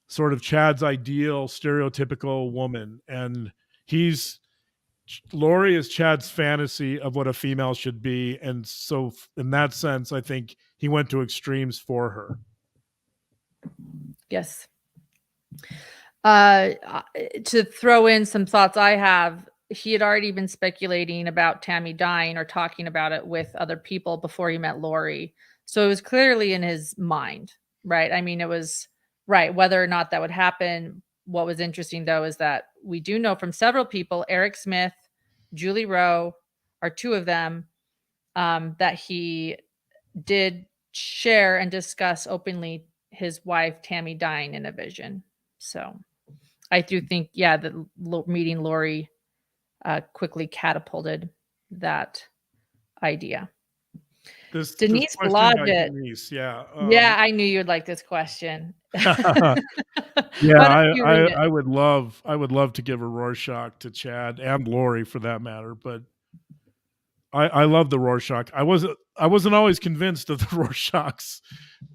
sort of Chad's ideal stereotypical woman, and he's Laurie is Chad's fantasy of what a female should be, and so in that sense, I think he went to extremes for her. Yes. To throw in some thoughts I have, he had already been speculating about Tammy dying or talking about it with other people before he met Laurie. So it was clearly in his mind, right? I mean, it was right. Whether or not that would happen. What was interesting, though, is that we do know from several people, Eric Smith, Julie Rowe are two of them, that he did share and discuss openly his wife, Tammy, dying in a vision. So I do think, yeah, that meeting Laurie quickly catapulted that idea. This Denise question by Blodgett. Denise, yeah. Yeah, I knew you'd like this question. Yeah, Why don't you read it? I would love to give a Rorschach to Chad and Laurie for that matter, but I love the Rorschach. I wasn't always convinced of the Rorschach's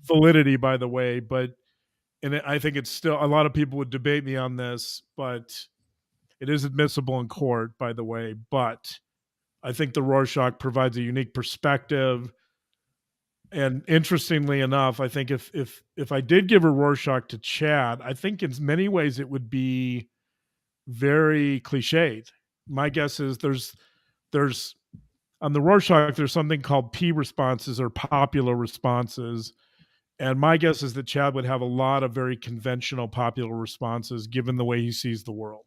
validity, by the way, but I think it's still a lot of people would debate me on this, but it is admissible in court, by the way. But I think the Rorschach provides a unique perspective. And interestingly enough, I think if I did give a Rorschach to Chad, I think in many ways it would be very cliched. My guess is there's on the Rorschach there's something called P responses or popular responses, and my guess is that Chad would have a lot of very conventional popular responses given the way he sees the world.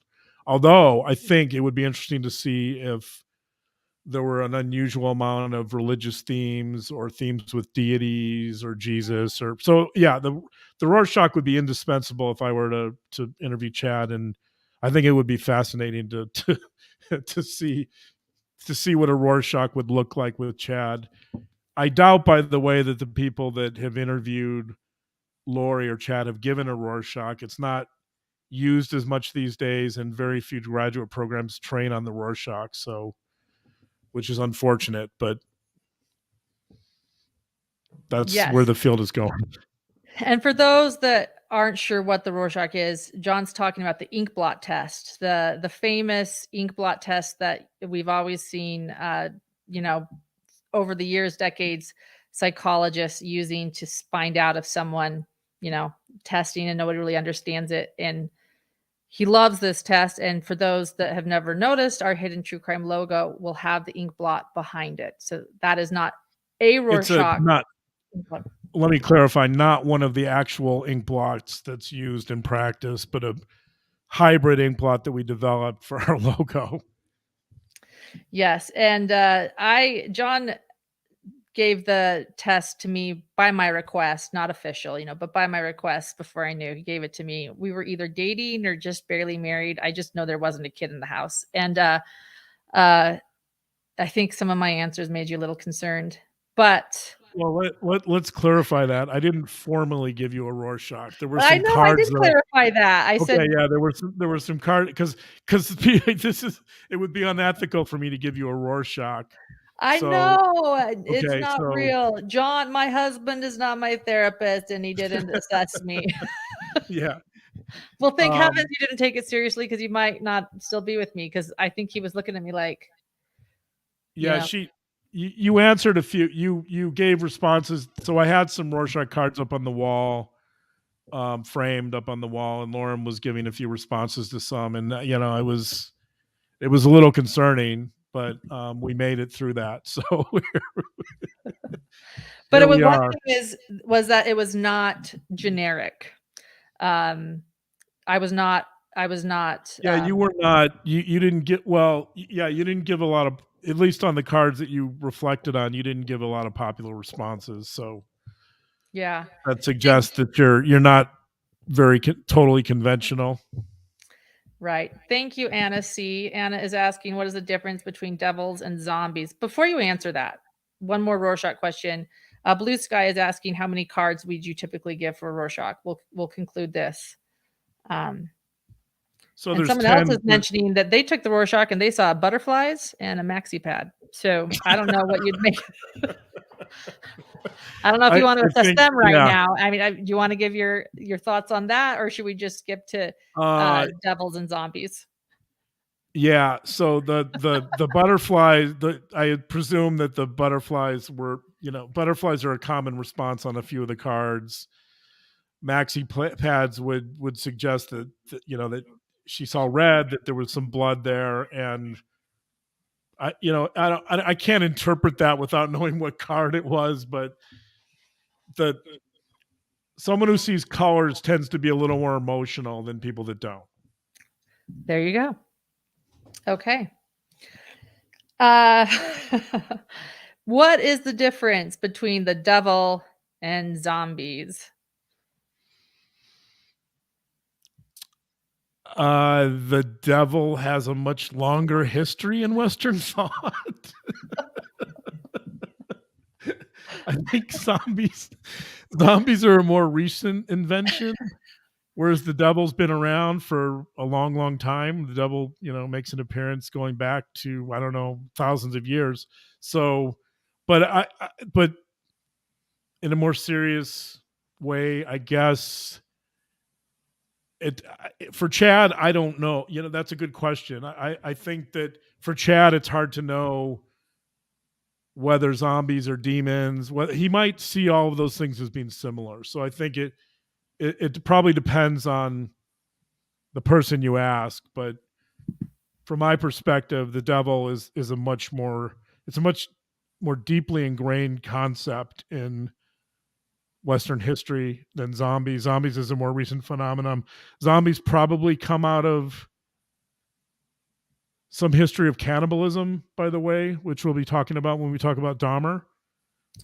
Although I think it would be interesting to see if there were an unusual amount of religious themes or themes with deities or Jesus or so. Yeah, the Rorschach would be indispensable if I were to interview Chad, and I think it would be fascinating to to see what a Rorschach would look like with Chad. I doubt, by the way, that the people that have interviewed Laurie or Chad have given a Rorschach. It's not used as much these days, and very few graduate programs train on the Rorschach. So, which is unfortunate, but that's where Yes. the field is going. And for those that aren't sure what the Rorschach is, John's talking about the ink blot test, the famous ink blot test that we've always seen, you know, over the years, decades, psychologists using to find out if someone, you know, testing and nobody really understands it. And he loves this test. And for those that have never noticed, our Hidden True Crime logo will have the ink blot behind it. So that is not a Rorschach. Let me clarify, not one of the actual ink blots that's used in practice, but a hybrid ink blot that we developed for our logo. Yes. And John gave the test to me by my request, not official, you know, but by my request before I knew. He gave it to me. We were either dating or just barely married. I just know there wasn't a kid in the house. And I think some of my answers made you a little concerned. But well, let's clarify that. I didn't formally give you a Rorschach. There were some I know cards. I did clarify that. I said, yeah, there were some cards because it would be unethical for me to give you a Rorschach. I know it's not real. John, my husband is not my therapist, and he didn't assess me. Yeah. Well, thank heavens you didn't take it seriously, because you might not still be with me, because I think he was looking at me like, yeah, you answered a few. You gave responses. So I had some Rorschach cards up on the wall, framed up on the wall, and Lauren was giving a few responses to some, and you know, it was a little concerning, but we made it through that. So, but it was one thing was that it was not generic. I was not. Yeah, you were not. You didn't get well. Yeah, you didn't give a lot of. At least on the cards that you reflected on, you didn't give a lot of popular responses. So, yeah, that suggests that you're not very totally conventional. Right. Thank you, Anna C. Anna is asking, what is the difference between devils and zombies? Before you answer that, one more Rorschach question. Blue Sky is asking, how many cards would you typically give for Rorschach? We'll conclude this. So and someone else is mentioning that they took the Rorschach and they saw butterflies and a maxi pad. So I don't know what you'd make. I don't know if you want to assess them right now. I mean, do you want to give your thoughts on that, or should we just skip to devils and zombies? Yeah, so the butterflies, I presume that the butterflies were, butterflies are a common response on a few of the cards. Pads would suggest that she saw red, that there was some blood there, and I can't interpret that without knowing what card it was, but the someone who sees colors tends to be a little more emotional than people that don't. There you go. Okay. Uh, what is the difference between the devil and zombies? The devil has a much longer history in Western thought. I think zombies are a more recent invention, whereas the devil's been around for a long, long time. The devil, makes an appearance going back to, I don't know, thousands of years. So, but in a more serious way, I guess for Chad, I don't know. That's a good question. I think that for Chad, it's hard to know whether zombies or demons. Whether he might see all of those things as being similar. So I think it probably depends on the person you ask. But from my perspective, the devil is a much more deeply ingrained concept in Western history than zombies. Zombies is a more recent phenomenon. Zombies probably come out of some history of cannibalism, by the way, which we'll be talking about when we talk about Dahmer.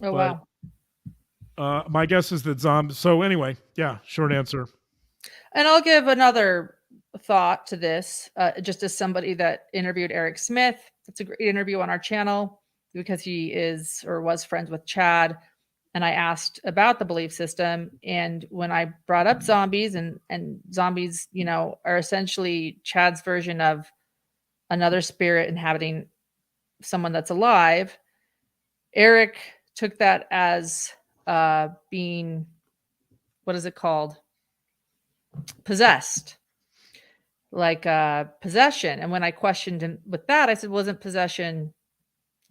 Oh, wow. My guess is that zombies. So anyway, yeah, short answer. And I'll give another thought to this, just as somebody that interviewed Eric Smith. It's a great interview on our channel because he is or was friends with Chad. And I asked about the belief system. And when I brought up zombies and zombies, are essentially Chad's version of another spirit inhabiting someone that's alive, Eric took that as being, what is it called? Possessed, like possession. And when I questioned him with that, I said,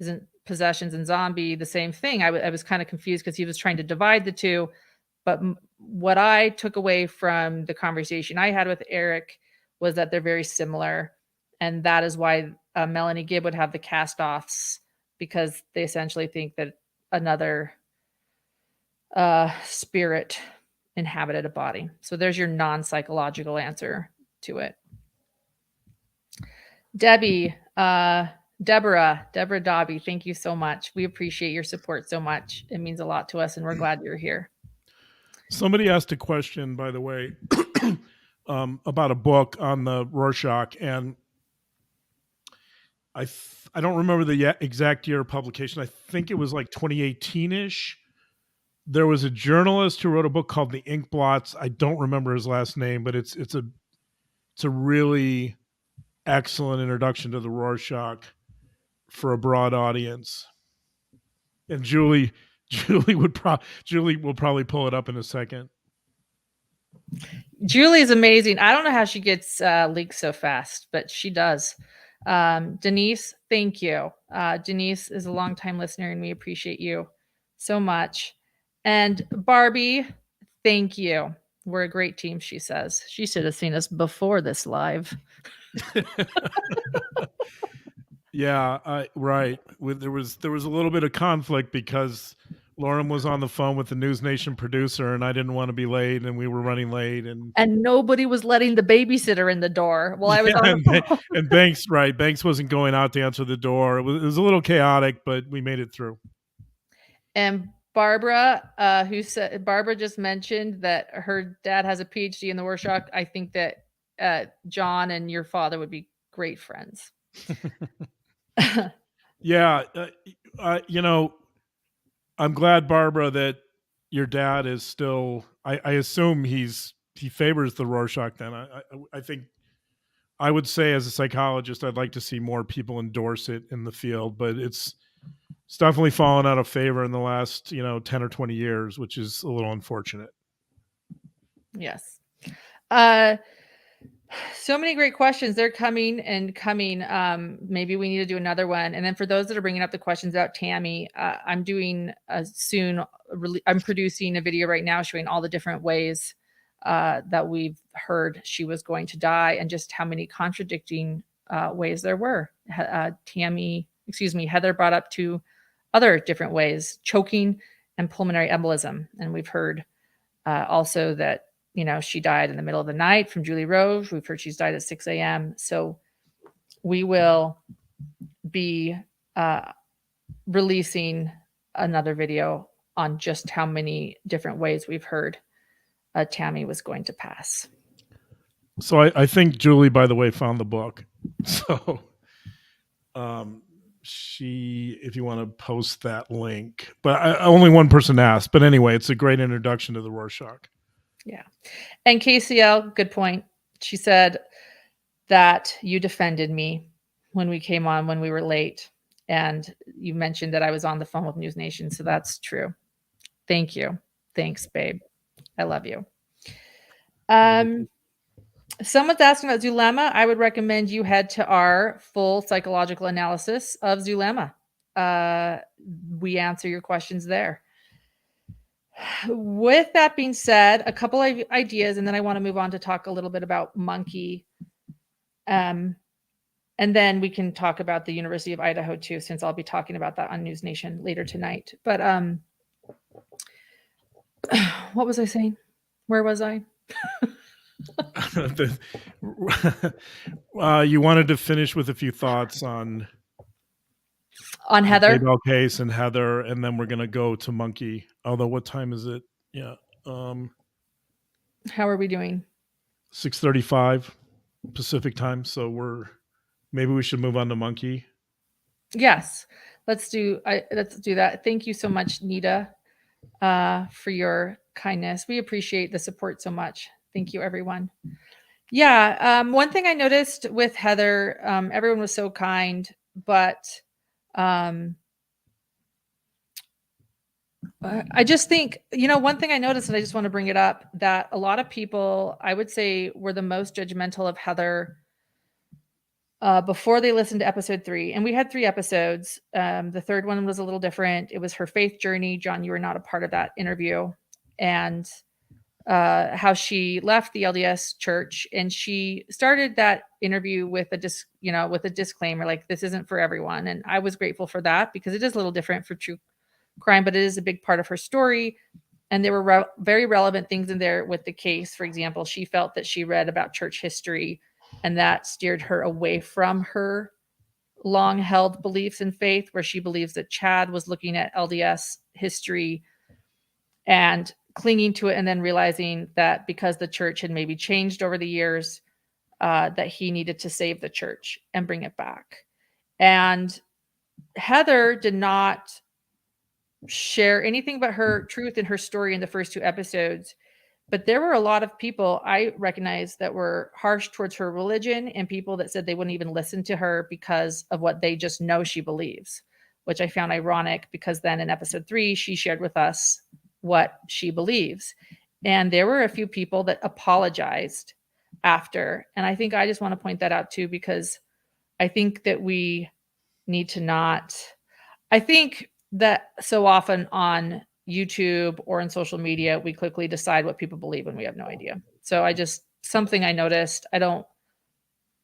isn't possessions and zombie the same thing? I was kind of confused because he was trying to divide the two. But what I took away from the conversation I had with Eric was that they're very similar. And that is why Melanie Gibb would have the cast-offs, because they essentially think that another spirit inhabited a body. So there's your non-psychological answer to it. Deborah Dobby, thank you so much. We appreciate your support so much. It means a lot to us, and we're glad you're here. Somebody asked a question, by the way, about a book on the Rorschach, and I don't remember the exact year of publication. I think it was like 2018-ish. There was a journalist who wrote a book called The Ink Blots. I don't remember his last name, but it's a really excellent introduction to the Rorschach for a broad audience. And Julie will probably pull it up in a second. Julie is amazing. I don't know how she gets leaked so fast, but she does. Denise, thank you. Denise is a longtime listener, and we appreciate you so much. And Barbie, thank you. We're a great team, she says. She should have seen us before this live. Yeah, right. There was a little bit of conflict because Lauren was on the phone with the News Nation producer, and I didn't want to be late, and we were running late, and nobody was letting the babysitter in the door while I was on the phone. And Banks wasn't going out to answer the door. It was a little chaotic, but we made it through. And Barbara, Barbara just mentioned that her dad has a PhD in the Rorschach. I think that John and your father would be great friends. Yeah, I'm glad, Barbara, that your dad is still. I assume he favors the Rorschach. Then I think I would say, as a psychologist, I'd like to see more people endorse it in the field, but it's definitely fallen out of favor in the last 10 or 20 years, which is a little unfortunate. Yes. So many great questions. They're coming and coming. Maybe we need to do another one. And then for those that are bringing up the questions about Tammy, I'm doing I'm producing a video right now showing all the different ways that we've heard she was going to die and just how many contradicting ways there were. Heather brought up two other different ways: choking and pulmonary embolism. And we've heard also that she died in the middle of the night from Julie Rose. We've heard she's died at 6 a.m. So we will be releasing another video on just how many different ways we've heard Tammy was going to pass. So I think Julie, by the way, found the book. So if you want to post that link, but only one person asked. But anyway, it's a great introduction to the Rorschach. Yeah. And KCL, good point. She said that you defended me when we came on, when we were late. And you mentioned that I was on the phone with News Nation. So that's true. Thank you. Thanks, babe. I love you. Someone's asking about Zulema. I would recommend you head to our full psychological analysis of Zulema. We answer your questions there. With that being said, a couple of ideas, and then I want to move on to talk a little bit about Monkey. And then we can talk about the University of Idaho too, since I'll be talking about that on News Nation later tonight. But what was I saying? Where was I? You wanted to finish with a few thoughts on Heather Daybell case and Heather, and then we're gonna go to Monkey. Although, what time is it? Yeah. How are we doing? 6:35 Pacific time. So maybe we should move on to Monkey. Yes, let's do that. Thank you so much, Nita, for your kindness. We appreciate the support so much. Thank you, everyone. Yeah. One thing I noticed with Heather, everyone was so kind, but I just think, one thing I noticed, and I just want to bring it up, that a lot of people, I would say, were the most judgmental of Heather before they listened to episode 3. And we had 3 episodes. The third one was a little different. It was her faith journey. John, you were not a part of that interview. And how she left the LDS church, and she started that interview with a disclaimer, like, this isn't for everyone. And I was grateful for that, because it is a little different for true crime, but it is a big part of her story. And there were very relevant things in there with the case. For example, she felt that she read about church history, and that steered her away from her long-held beliefs in faith, where she believes that Chad was looking at LDS history and clinging to it, and then realizing that because the church had maybe changed over the years, that he needed to save the church and bring it back. And Heather did not share anything but her truth and her story in the first 2 episodes. But there were a lot of people I recognized that were harsh towards her religion, and people that said they wouldn't even listen to her because of what they just know she believes, which I found ironic, because then in episode 3, she shared with us what she believes. And there were a few people that apologized after. And I think I just want to point that out too, because I think that we need to not, I think that so often on YouTube or in social media, we quickly decide what people believe when we have no idea. So something I noticed,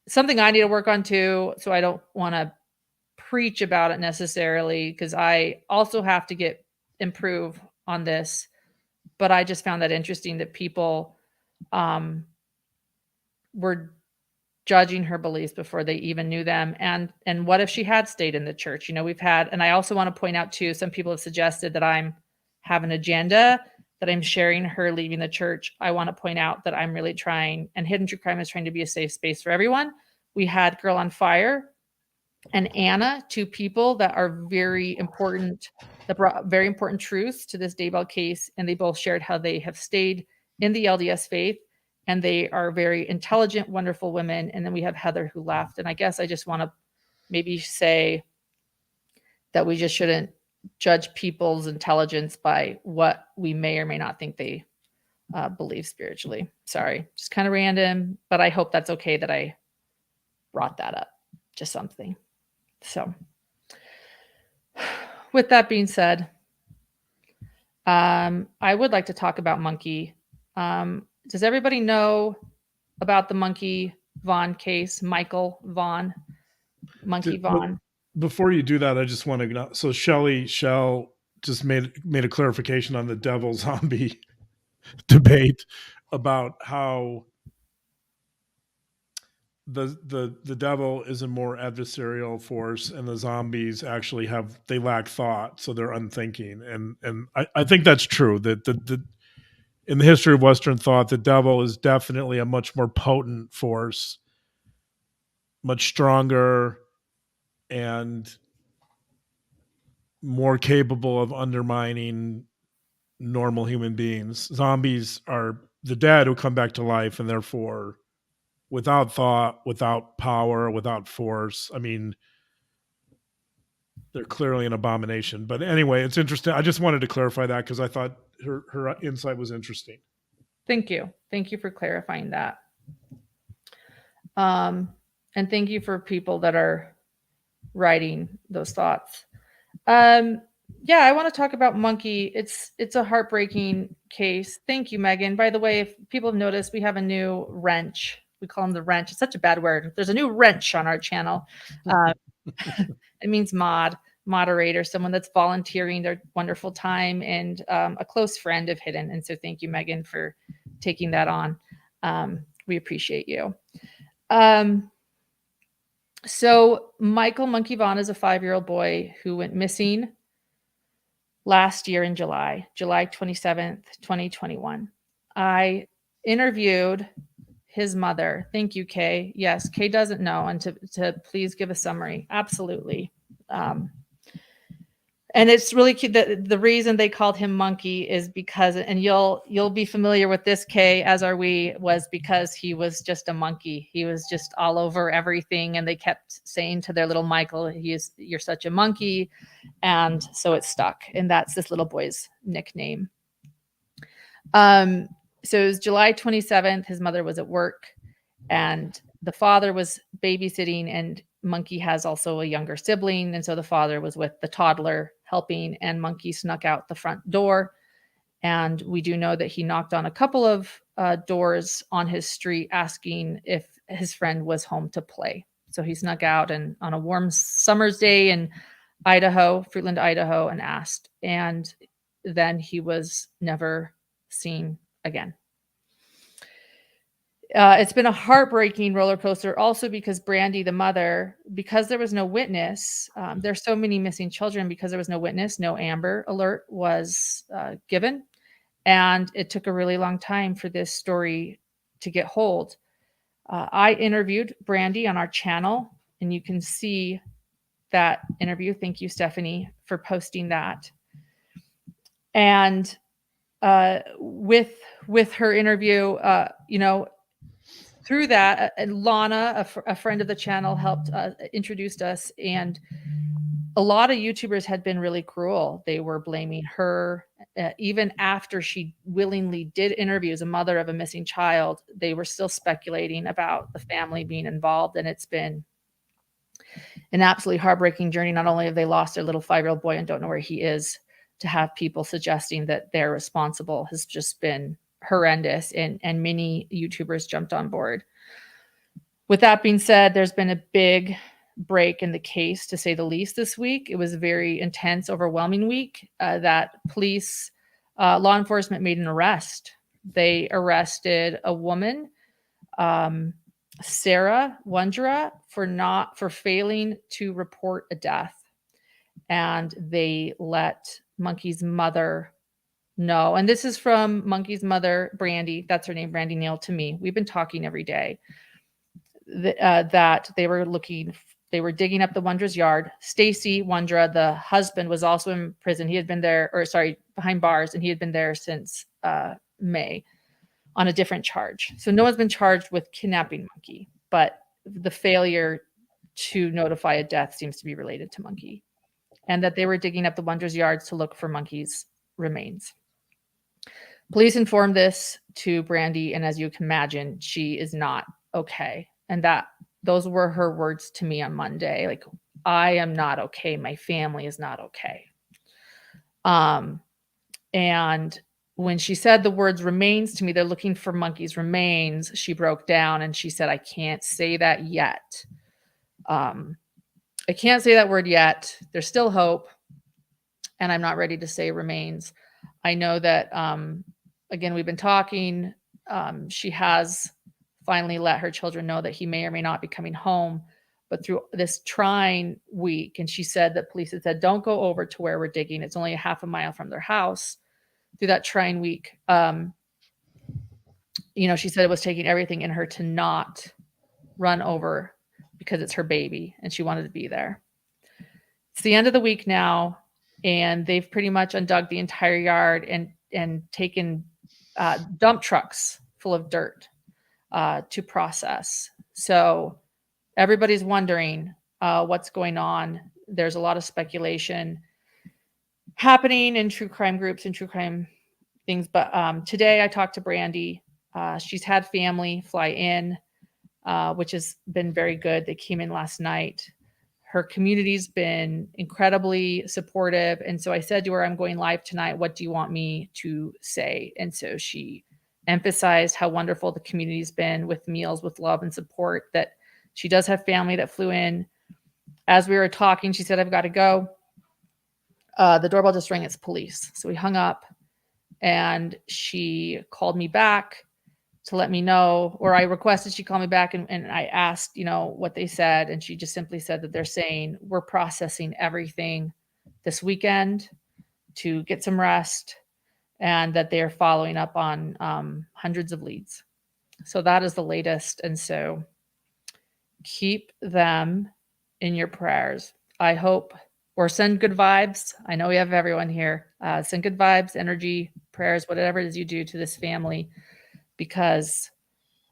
something I need to work on too. So I don't want to preach about it necessarily, because I also have to improve on this. But I just found that interesting that people were judging her beliefs before they even knew them. And what if she had stayed in the church? We've had, and I also want to point out too, some people have suggested that I'm have an agenda, that I'm sharing her leaving the church. I want to point out that I'm really trying, and Hidden True Crime is trying to be a safe space for everyone. We had Girl on Fire and Anna, 2 people that are very important, that brought very important truths to this Daybell case. And they both shared how they have stayed in the LDS faith, and they are very intelligent, wonderful women. And then we have Heather, who left. And I guess I just want to maybe say that we just shouldn't judge people's intelligence by what we may or may not think they believe spiritually. Sorry, just kind of random, but I hope that's okay that I brought that up. Just something. So with that being said, I would like to talk about Monkey. Does everybody know about the Monkey Vaughn case? Michael Vaughn, Monkey Vaughn. Before you do that, I just want to. So Shell just made a clarification on the devil zombie debate about how the devil is a more adversarial force, and the zombies actually they lack thought, so they're unthinking, and I think that's true. That the in the history of Western thought, the devil is definitely a much more potent force, much stronger, and more capable of undermining normal human beings. Zombies are the dead who come back to life, and therefore without thought, without power, without force. I mean, they're clearly an abomination. But anyway, it's interesting. I just wanted to clarify that because I thought her insight was interesting. Thank you. Thank you for clarifying that. And thank you for people that are writing those thoughts. Yeah, I want to talk about Monkey. It's a heartbreaking case. Thank you, Megan. By the way, if people have noticed, we have a new wrench. We call him the wrench. It's such a bad word. There's a new wrench on our channel. It means moderator, someone that's volunteering their wonderful time, and a close friend of Hidden. And so thank you, Megan, for taking that on. We appreciate you. So Michael Monkey Vaughn is a 5-year-old boy who went missing last year in July 27th, 2021. I interviewed his mother. Thank you, Kay. Yes, Kay doesn't know, and to please give a summary. Absolutely. And it's really cute that the reason they called him Monkey is because, and you'll be familiar with this, Kay, as are we, was because he was just a monkey. He was just all over everything, and they kept saying to their little Michael, "You're such a monkey," and so it stuck. And that's this little boy's nickname. So it was July 27th. His mother was at work, and the father was babysitting, and Monkey has also a younger sibling. And so the father was with the toddler helping, and Monkey snuck out the front door. And we do know that he knocked on a couple of doors on his street asking if his friend was home to play. So he snuck out and on a warm summer's day in Idaho, Fruitland, Idaho, and asked. And then he was never seen again. It's been a heartbreaking roller coaster also because Brandy, the mother, because there was no witness, there's so many missing children because there was no witness, no Amber Alert was given. And it took a really long time for this story to get hold. I interviewed Brandy on our channel, and you can see that interview. Thank you, Stephanie, for posting that. And with her interview, through that, Lana, a friend of the channel, helped introduced us, and a lot of YouTubers had been really cruel. They were blaming her, even after she willingly did interviews, a mother of a missing child. They were still speculating about the family being involved, and it's been an absolutely heartbreaking journey. Not only have they lost their little 5-year-old boy and don't know where he is, to have people suggesting that they're responsible has just been horrendous, and many YouTubers jumped on board. With that being said, there's been a big break in the case, to say the least, this week. It was a very intense, overwhelming week that police, law enforcement made an arrest. They arrested a woman, Sarah Wondra, for failing to report a death. And they let Monkey's mother know. And this is from Monkey's mother, Brandy. That's her name, Brandy Neal, to me. We've been talking every day. That they were digging up the Wondra's yard. Stacy Wondra, the husband, was also in prison. He had been there, behind bars, and he had been there since May on a different charge. So no one's been charged with kidnapping Monkey, but the failure to notify a death seems to be related to Monkey, and that they were digging up the Wondra's yards to look for Monkey's remains. Police informed this to Brandy, and as you can imagine, she is not okay. And those were her words to me on Monday. Like, I am not okay. My family is not okay. And when she said the words remains to me, they're looking for Monkey's remains, she broke down and she said, I can't say that yet. I can't say that word yet. There's still hope. And I'm not ready to say remains. I know that, again, we've been talking. She has finally let her children know that he may or may not be coming home. But through this trying week, and she said that police had said, don't go over to where we're digging. It's only a half a mile from their house. Through that trying week, she said it was taking everything in her to not run over because it's her baby and she wanted to be there. It's the end of the week now, and they've pretty much undug the entire yard and taken dump trucks full of dirt to process. So everybody's wondering what's going on. There's a lot of speculation happening in true crime groups and true crime things. But today I talked to Brandy. She's had family fly in, which has been very good. They came in last night. Her community's been incredibly supportive. And so I said to her, I'm going live tonight. What do you want me to say? And so she emphasized how wonderful the community's been with meals, with love and support, that she does have family that flew in. As we were talking, she said, I've got to go. The doorbell just rang. It's police. So we hung up and she called me back to let me know, or I requested she call me back and I asked, what they said. And she just simply said that they're saying we're processing everything this weekend to get some rest and that they're following up on hundreds of leads. So that is the latest. And so keep them in your prayers. I hope, or send good vibes. I know we have everyone here. Send good vibes, energy, prayers, whatever it is you do to this family, because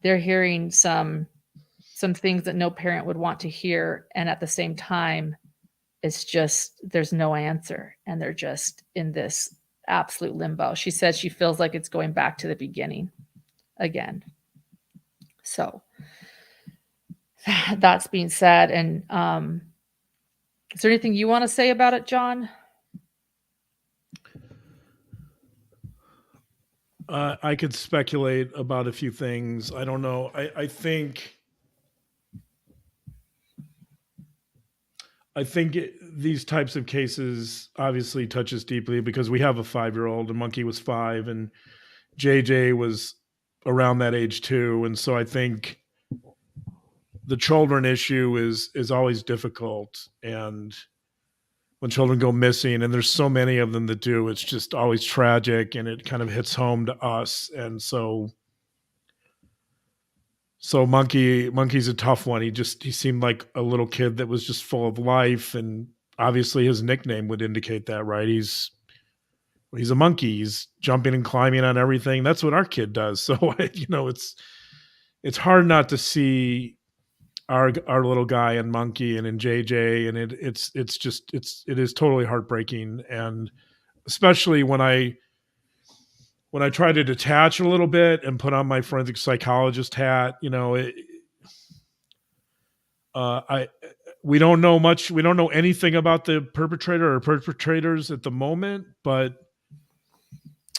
they're hearing some things that no parent would want to hear. And at the same time, it's just, there's no answer. And they're just in this absolute limbo. She says she feels like it's going back to the beginning again. So that's being said. And is there anything you want to say about it, John? I could speculate about a few things. I don't know. I think these types of cases obviously touch us deeply because we have a 5-year-old and Monkey was 5 and JJ was around that age too. And so I think the children issue is always difficult. And when children go missing, and there's so many of them that do, it's just always tragic and it kind of hits home to us. And so Monkey's a tough one. He seemed like a little kid that was just full of life. And obviously his nickname would indicate that, right? He's a monkey. He's jumping and climbing on everything. That's what our kid does. So, it's hard not to see our little guy and Monkey and in JJ, and it is totally heartbreaking. And especially when I try to detach a little bit and put on my forensic psychologist hat, we don't know much. We don't know anything about the perpetrator or perpetrators at the moment, but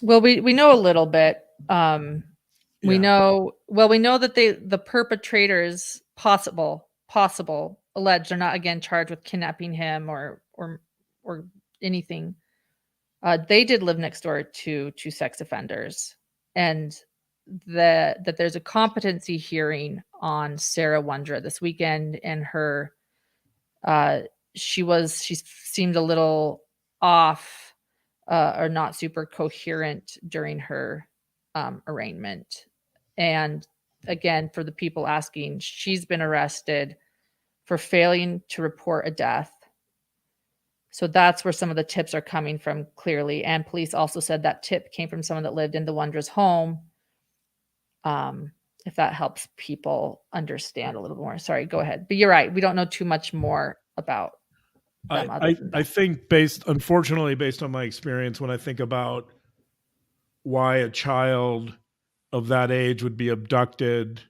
well, we know a little bit. We know that the perpetrators possible alleged are not again charged with kidnapping him or anything. They did live next door to sex offenders, and that there's a competency hearing on Sarah Wondra this weekend, and her she seemed a little off or not super coherent during her arraignment. And again, for the people asking, she's been arrested for failing to report a death. So that's where some of the tips are coming from clearly. And police also said that tip came from someone that lived in the Wondra's home. If that helps people understand a little more. Sorry, go ahead. But you're right. We don't know too much more about them. I think unfortunately, based on my experience, when I think about why a child of that age would be abducted,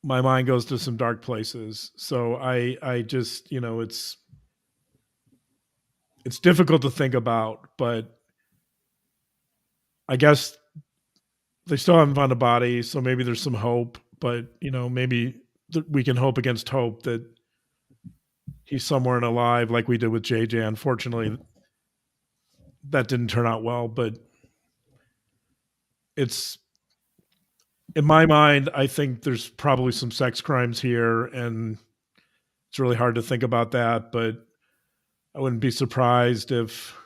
my mind goes to some dark places. So I just, it's difficult to think about, but I guess they still haven't found a body, so maybe there's some hope, but maybe we can hope against hope that he's somewhere and alive like we did with JJ. Unfortunately, that didn't turn out well, but it's, in my mind, I think there's probably some sex crimes here, and it's really hard to think about that, but I wouldn't be surprised if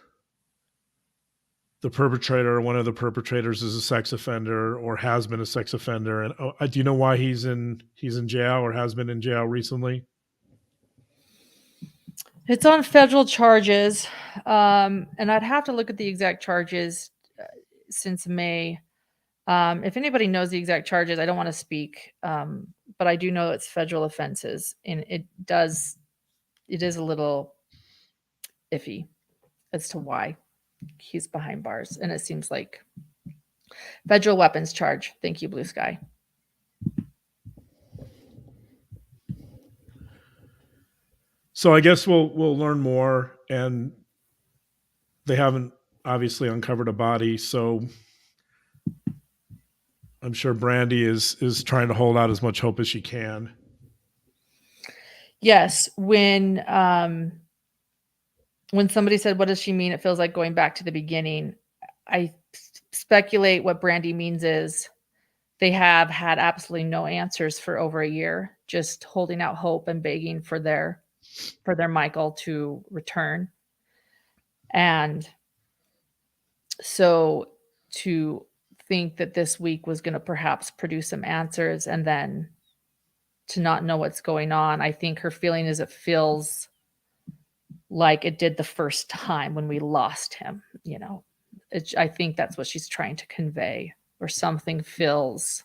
the perpetrator or one of the perpetrators is a sex offender or has been a sex offender. And do you know why he's in jail or has been in jail recently? It's on federal charges, and I'd have to look at the exact charges since May. If anybody knows the exact charges, I don't want to speak, but I do know it's federal offenses, and it is a little iffy as to why he's behind bars, and it seems like federal weapons charge. Thank you, Blue Sky. So I guess we'll learn more, and they haven't obviously uncovered a body, so I'm sure Brandy is trying to hold out as much hope as she can. Yes, when somebody said, "What does she mean? It feels like going back to the beginning." I speculate what Brandy means is they have had absolutely no answers for over a year, just holding out hope and begging for their Michael to return. And so to think that this week was going to perhaps produce some answers and then to not know what's going on, I think her feeling is it feels like it did the first time when we lost him. I think that's what she's trying to convey, or something fills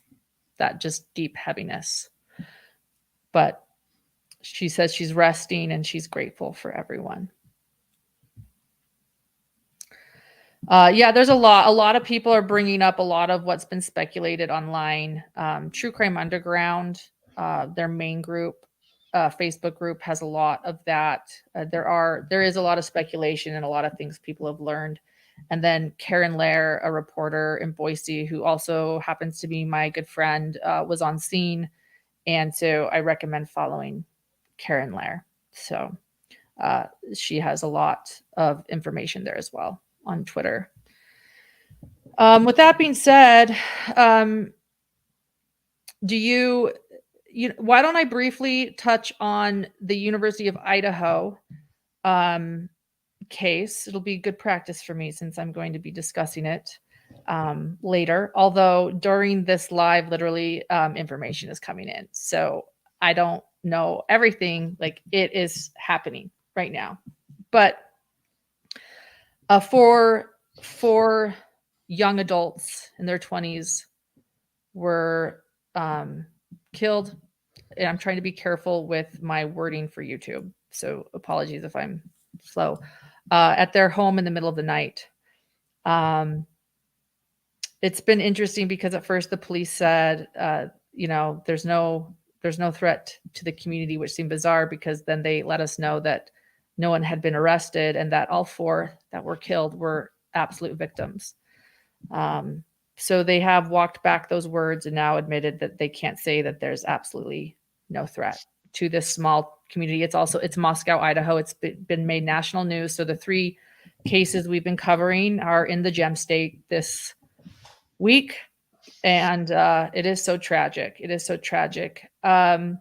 that just deep heaviness. But she says she's resting and she's grateful for everyone. There's a lot of people are bringing up a lot of what's been speculated online. True Crime Underground, their main group, Facebook group, has a lot of that. There is a lot of speculation and a lot of things people have learned. And then Karen Lair, a reporter in Boise, who also happens to be my good friend, was on scene. And so I recommend following Karen Lair. So she has a lot of information there as well on Twitter. With that being said, why don't I briefly touch on the University of Idaho case? It'll be good practice for me since I'm going to be discussing it later. Although during this live, literally information is coming in. So I don't know everything. Like, it is happening right now. But four young adults in their 20s were killed. And I'm trying to be careful with my wording for YouTube, so apologies if I'm slow. At their home in the middle of the night. It's been interesting because at first the police said, there's no threat to the community, which seemed bizarre because then they let us know that no one had been arrested and that all four that were killed were absolute victims. So they have walked back those words and now admitted that they can't say that there's absolutely no threat to this small community. It's Moscow, Idaho. It's been made national news. So the 3 cases we've been covering are in the gem state this week. And it is so tragic. It is so tragic. They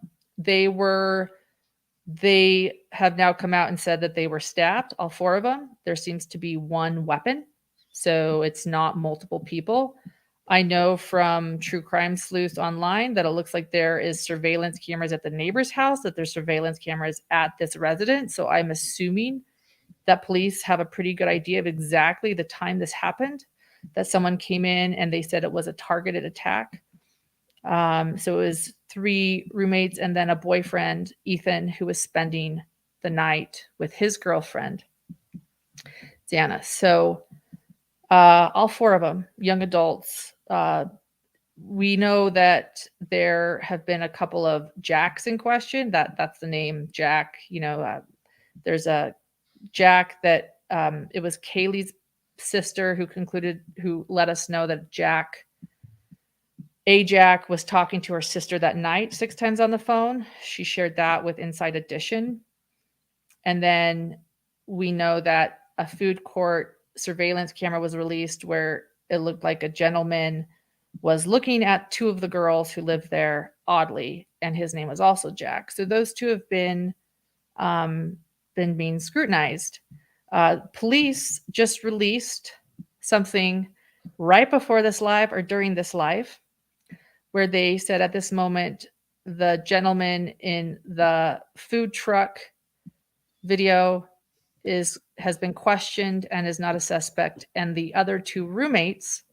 have now come out and said that they were stabbed, all 4 of them. There seems to be one weapon. So it's not multiple people. I know from True Crime Sleuth online that it looks like there is surveillance cameras at the neighbor's house, that there's surveillance cameras at this residence. So I'm assuming that police have a pretty good idea of exactly the time this happened, that someone came in and they said it was a targeted attack. So it was 3 roommates and then a boyfriend, Ethan, who was spending the night with his girlfriend, Dana. So All four of them, young adults. We know that there have been a couple of Jacks in question. That's the name, Jack. There's a Jack that it was Kaylee's sister who let us know that Jack was talking to her sister that night 6 times on the phone. She shared that with Inside Edition. And then we know that a food court surveillance camera was released where it looked like a gentleman was looking at 2 of the girls who lived there oddly, and his name was also Jack. So those 2 have been being scrutinized. Police just released something right before this live or during this live where they said at this moment, the gentleman in the food truck video has been questioned and is not a suspect. And the other 2 roommates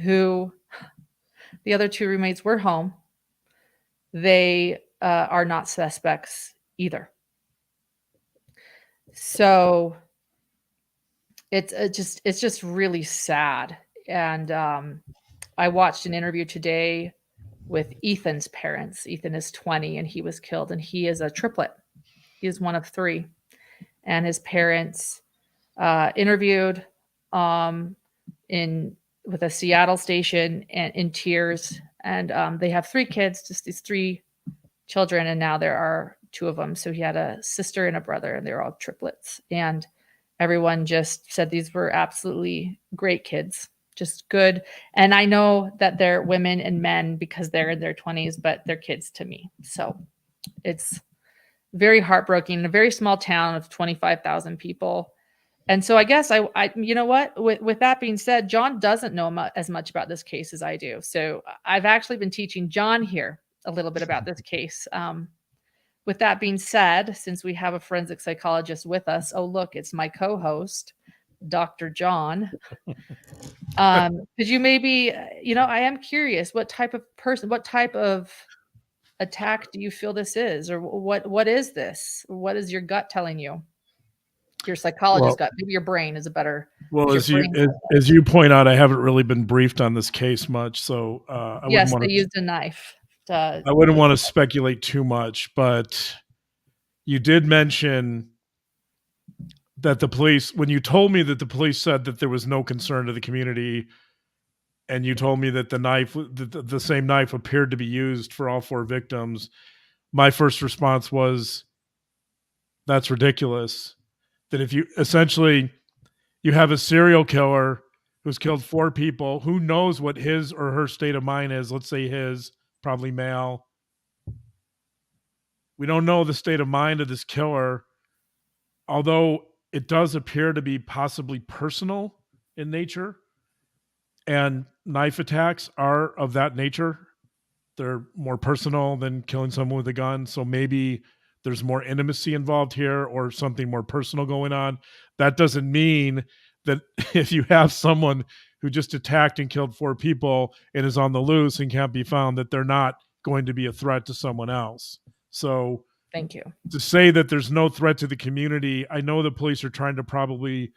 were home. They are not suspects either. So it's just really sad. And I watched an interview today with Ethan's parents. Ethan is 20 and he was killed, and he is a triplet. He is one of 3. And his parents interviewed with a Seattle station and in tears. And they have 3 kids, just these 3 children, and now there are 2 of them. So he had a sister and a brother, and they're all triplets. And everyone just said these were absolutely great kids, just good. And I know that they're women and men because they're in their 20s, but they're kids to me. So it's very heartbreaking in a very small town of 25,000 people. And so I guess I you know what, with that being said, John doesn't know as much about this case as I do. So I've actually been teaching John here a little bit about this case. With that being said, since we have a forensic psychologist with us, oh, look, it's my co-host, Dr. John. Could you maybe, I am curious, what type of attack do you feel this is? Or what is this? What is your gut telling you? Your psychologist gut, maybe your brain is a better. Well, as you point out, I haven't really been briefed on this case much, so I yes, they used a knife. I wouldn't want to speculate too much, but you did mention that the police, when you told me that the police said that there was no concern to the community, and you told me that the same knife appeared to be used for all 4 victims, my first response was, that's ridiculous. That if you essentially, you have a serial killer who's killed 4 people, who knows what his or her state of mind is? Let's say his, probably male. We don't know the state of mind of this killer, although it does appear to be possibly personal in nature. And knife attacks are of that nature. They're more personal than killing someone with a gun. So maybe there's more intimacy involved here or something more personal going on. That doesn't mean that if you have someone who just attacked and killed 4 people and is on the loose and can't be found, that they're not going to be a threat to someone else. So thank you. To say that there's no threat to the community, I know the police are trying to probably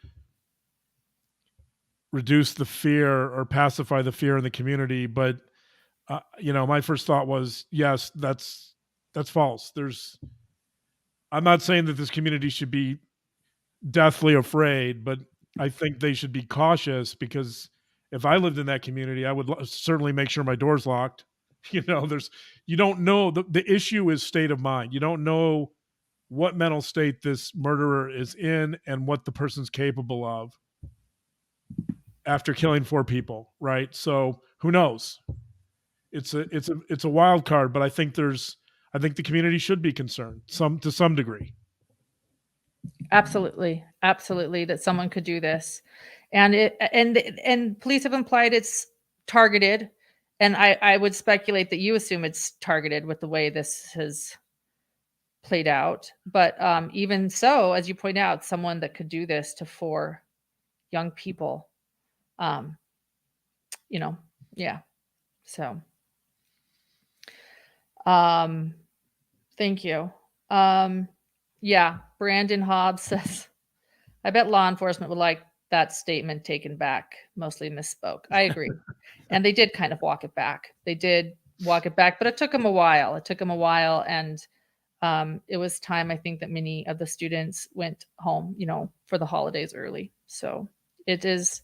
reduce the fear or pacify the fear in the community, but my first thought was, yes, that's false. I'm not saying that this community should be deathly afraid, but I think they should be cautious, because if I lived in that community, I would certainly make sure my door's locked. You don't know, the issue is state of mind. You don't know what mental state this murderer is in and what the person's capable of after killing 4 people, right? So who knows? It's a wild card, but I think the community should be concerned to some degree. Absolutely, that someone could do this, and police have implied it's targeted, and I would speculate that you assume it's targeted with the way this has played out. But even so, as you point out, someone that could do this to 4 young people, yeah. So, thank you. Yeah, Brandon Hobbs says, I bet law enforcement would like that statement taken back. Mostly misspoke. I agree. And they did kind of walk it back. They did walk it back, but it took them a while. And it was time, I think, that many of the students went home, for the holidays early. So it is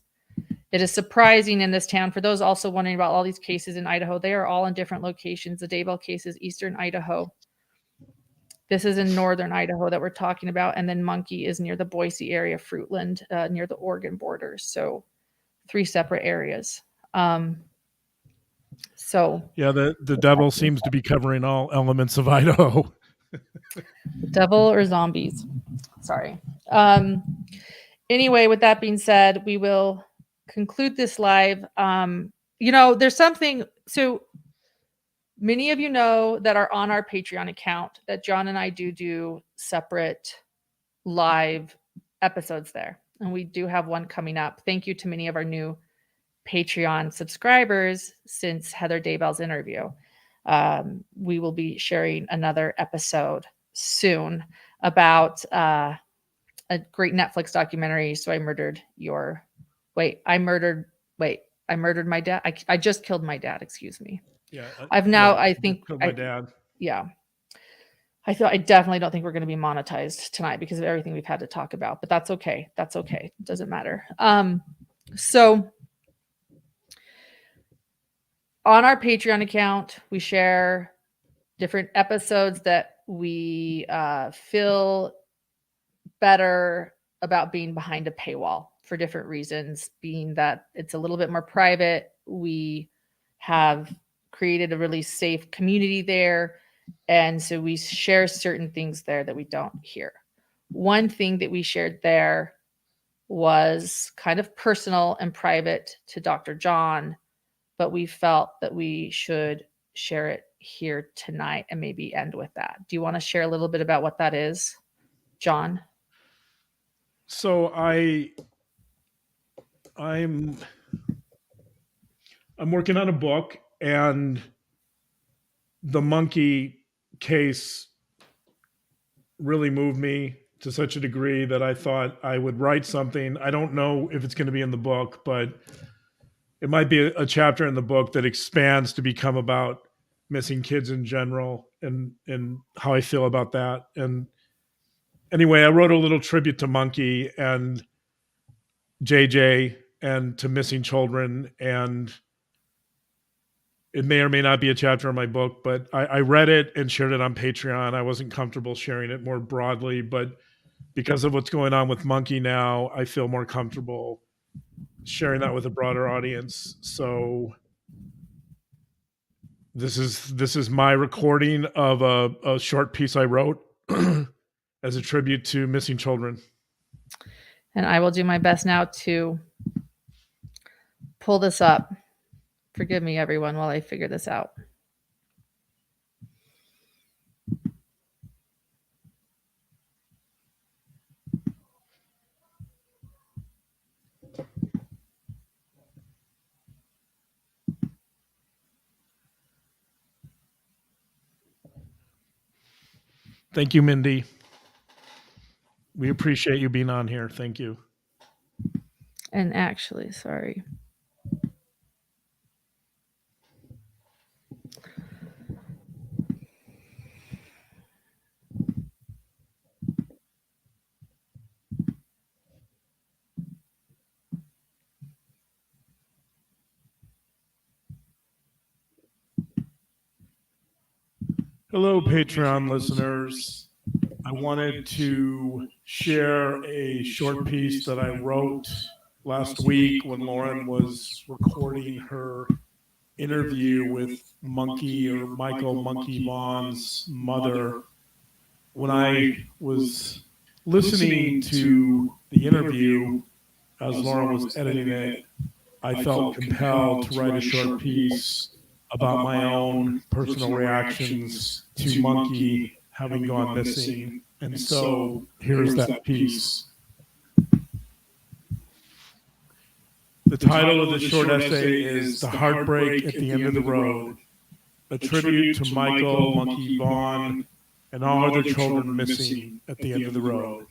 surprising in this town. For those also wondering about all these cases in Idaho, they are all in different locations. The Daybell case is eastern Idaho. This is in northern Idaho that we're talking about. And then Monkey is near the Boise area, Fruitland, near the Oregon border. So 3 separate areas. So yeah, the devil seems to be covering all elements of Idaho. Devil or zombies. Sorry. Anyway, with that being said, we will conclude this live. There's something. So many of you know that are on our Patreon account that John and I do separate live episodes there. And we do have one coming up. Thank you to many of our new Patreon subscribers since Heather Daybell's interview. We will be sharing another episode soon about a great Netflix documentary. So I murdered my dad. I just killed my dad. Excuse me. Yeah. I think killed my dad. Yeah. I definitely don't think we're going to be monetized tonight because of everything we've had to talk about, but that's okay. It doesn't matter. So on our Patreon account, we share different episodes that we feel better about being behind a paywall for different reasons, being that it's a little bit more private. We have created a really safe community there. And so we share certain things there that we don't hear. One thing that we shared there was kind of personal and private to Dr. John, but we felt that we should share it here tonight and maybe end with that. Do you want to share a little bit about what that is, John? So I'm working on a book, and the Monkey case really moved me to such a degree that I thought I would write something. I don't know if it's going to be in the book, but it might be a chapter in the book that expands to become about missing kids in general and how I feel about that. And anyway, I wrote a little tribute to Monkey and JJ and to missing children, and it may or may not be a chapter in my book, but I read it and shared it on Patreon. I wasn't comfortable sharing it more broadly, but because of what's going on with Monkey now, I feel more comfortable sharing that with a broader audience. So this is my recording of a short piece I wrote as a tribute to missing children. And I will do my best now to pull this up. Forgive me, everyone, while I figure this out. Thank you, Mindy. We appreciate you being on here. Thank you. And actually, sorry. Hello, Patreon listeners. I wanted to share a short piece that I wrote last week when Lauren was recording her interview with Michael Monkey Vaughn's mother. When I was listening to the interview as Lauren was editing it, I felt compelled to write a short piece about my own personal reactions to Monkey having gone missing. And so here's that piece. The title of the short essay is The Heartbreak at the End of the Road, a tribute to Michael Monkey Vaughn and all other children missing at the end of the road.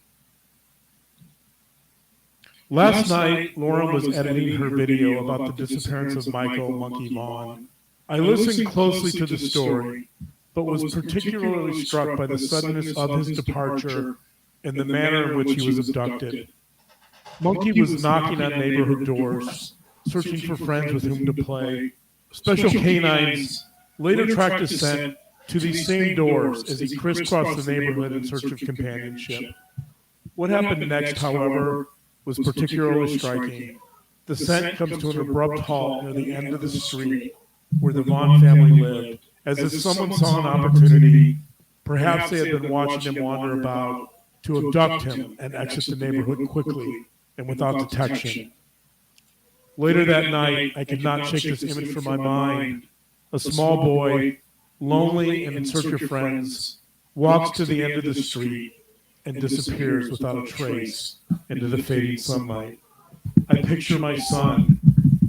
Last night, Lauren was editing her video about the disappearance of Michael Monkey Vaughn. I listened closely to the story, but was particularly struck by the suddenness of his departure and the manner in which he was abducted. Monkey was knocking on neighborhood doors, searching for friends with whom to play. Special canines later tracked a scent to these same doors as he crisscrossed the neighborhood in search of companionship. What happened next, however, was particularly striking. The scent comes to an abrupt halt near the end of the street where the Vaughn family lived, as if someone saw an opportunity. Perhaps they had been watching him wander about to abduct him and exit the neighborhood quickly and without detection. Later that night, I could not shake this image from my mind. A small boy, lonely and in search of friends, walks to the end of the street and disappears without a trace into the fading sunlight. I picture my son,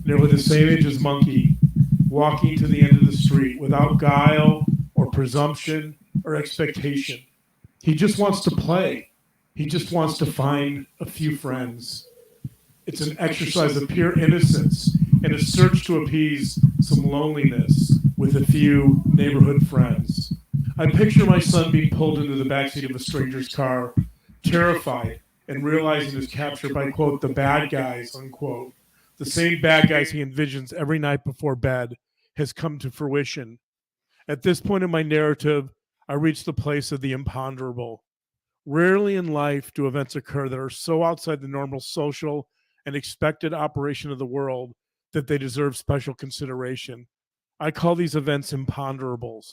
nearly the same age as Monkey, walking to the end of the street without guile or presumption or expectation. He just wants to play. He just wants to find a few friends. It's an exercise of pure innocence and a search to appease some loneliness with a few neighborhood friends. I picture my son being pulled into the backseat of a stranger's car, terrified and realizing his capture by, quote, the bad guys, unquote. The same bad guys he envisions every night before bed has come to fruition. At this point in my narrative, I reach the place of the imponderable. Rarely in life do events occur that are so outside the normal social and expected operation of the world that they deserve special consideration. I call these events imponderables.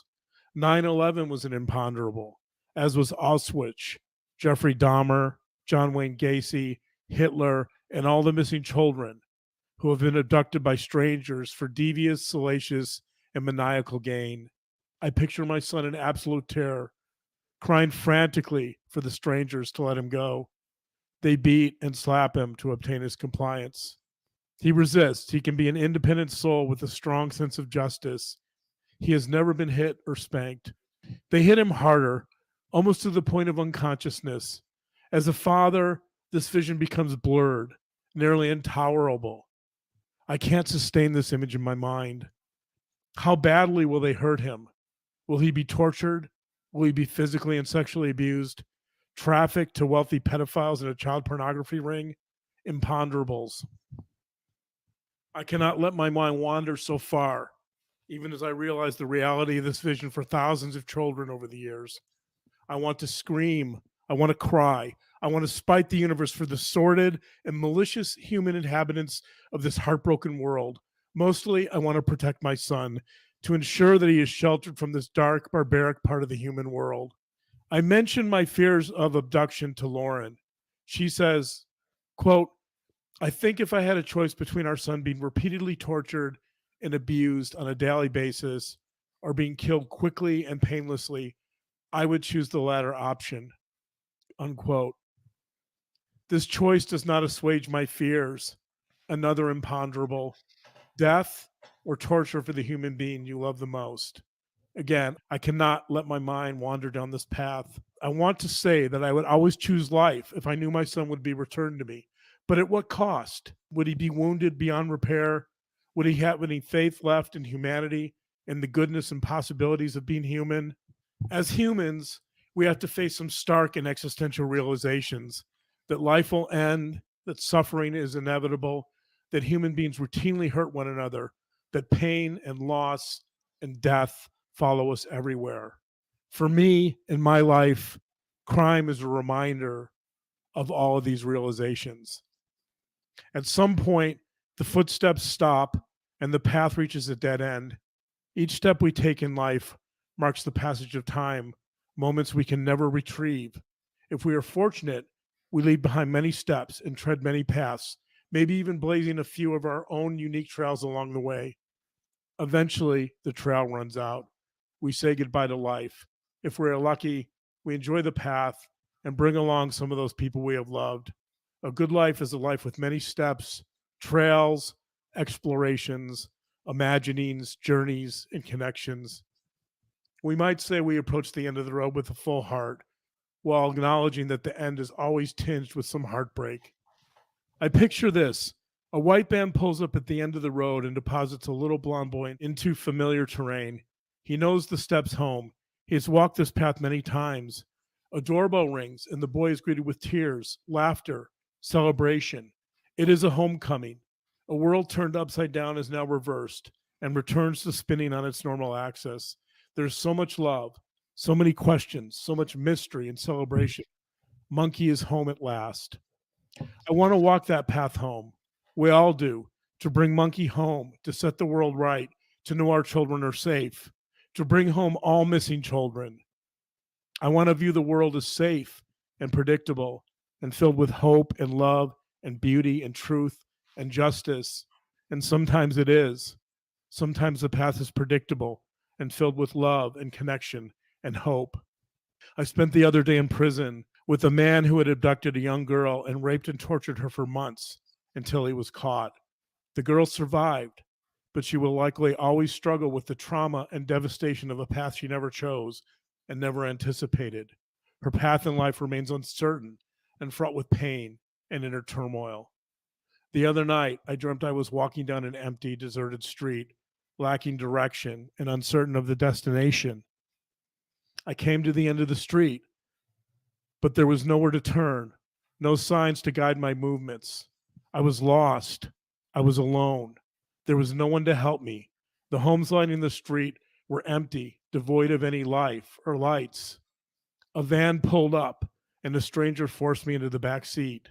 9/11 was an imponderable, as was Auschwitz, Jeffrey Dahmer, John Wayne Gacy, Hitler, and all the missing children who have been abducted by strangers for devious, salacious, and maniacal gain. I picture my son in absolute terror, crying frantically for the strangers to let him go. They beat and slap him to obtain his compliance. He resists. He can be an independent soul with a strong sense of justice. He has never been hit or spanked. They hit him harder, almost to the point of unconsciousness. As a father, this vision becomes blurred, nearly intolerable. I can't sustain this image in my mind. How badly will they hurt him? Will he be tortured? Will he be physically and sexually abused? Trafficked to wealthy pedophiles in a child pornography ring? Imponderables. I cannot let my mind wander so far, even as I realize the reality of this vision for thousands of children over the years. I want to scream. I want to cry. I want to spite the universe for the sordid and malicious human inhabitants of this heartbroken world. Mostly, I want to protect my son, to ensure that he is sheltered from this dark, barbaric part of the human world. I mentioned my fears of abduction to Lauren. She says, quote, I think if I had a choice between our son being repeatedly tortured and abused on a daily basis or being killed quickly and painlessly, I would choose the latter option, unquote. This choice does not assuage my fears. Another imponderable. Death or torture for the human being you love the most. Again, I cannot let my mind wander down this path. I want to say that I would always choose life if I knew my son would be returned to me. But at what cost? Would he be wounded beyond repair? Would he have any faith left in humanity and the goodness and possibilities of being human? As humans, we have to face some stark and existential realizations that life will end, that suffering is inevitable, that human beings routinely hurt one another, that pain and loss and death follow us everywhere. For me, in my life, crime is a reminder of all of these realizations. At some point, the footsteps stop and the path reaches a dead end. Each step we take in life marks the passage of time, moments we can never retrieve. If we are fortunate, we leave behind many steps and tread many paths, maybe even blazing a few of our own unique trails along the way. Eventually, the trail runs out. We say goodbye to life. If we're lucky, we enjoy the path and bring along some of those people we have loved. A good life is a life with many steps, trails, explorations, imaginings, journeys, and connections. We might say we approach the end of the road with a full heart, while acknowledging that the end is always tinged with some heartbreak. I picture this. A white van pulls up at the end of the road and deposits a little blonde boy into familiar terrain. He knows the steps home. He has walked this path many times. A doorbell rings, and the boy is greeted with tears, laughter, celebration. It is a homecoming. A world turned upside down is now reversed and returns to spinning on its normal axis. There's so much love, so many questions, so much mystery and celebration. Monkey is home at last. I want to walk that path home. We all do. To bring Monkey home, to set the world right, to know our children are safe, to bring home all missing children. I want to view the world as safe and predictable and filled with hope and love and beauty and truth and justice. And sometimes it is. Sometimes the path is predictable and filled with love and connection and hope. I spent the other day in prison with a man who had abducted a young girl and raped and tortured her for months until he was caught. The girl survived, but she will likely always struggle with the trauma and devastation of a path she never chose and never anticipated. Her path in life remains uncertain and fraught with pain and inner turmoil. The other night, I dreamt I was walking down an empty, deserted street, lacking direction and uncertain of the destination. I came to the end of the street, but there was nowhere to turn, no signs to guide my movements. I was lost. I was alone. There was no one to help me. The homes lining the street were empty, devoid of any life or lights. A van pulled up, and a stranger forced me into the back seat.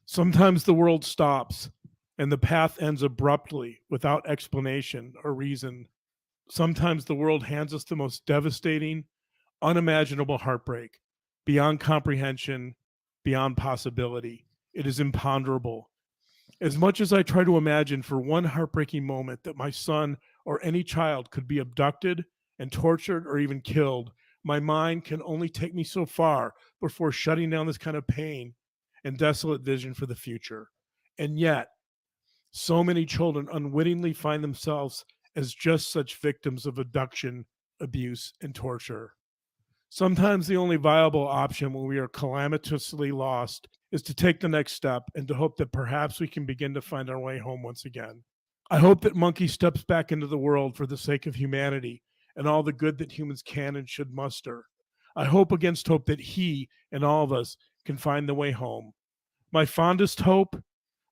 Sometimes the world stops, and the path ends abruptly without explanation or reason. Sometimes the world hands us the most devastating, unimaginable heartbreak, beyond comprehension, beyond possibility. It is imponderable. As much as I try to imagine for one heartbreaking moment that my son or any child could be abducted and tortured or even killed, my mind can only take me so far before shutting down this kind of pain and desolate vision for the future. And yet, so many children unwittingly find themselves as just such victims of abduction, abuse, and torture. Sometimes the only viable option when we are calamitously lost is to take the next step and to hope that perhaps we can begin to find our way home once again. I hope that Monkey steps back into the world for the sake of humanity and all the good that humans can and should muster. I hope against hope that he and all of us can find the way home. My fondest hope,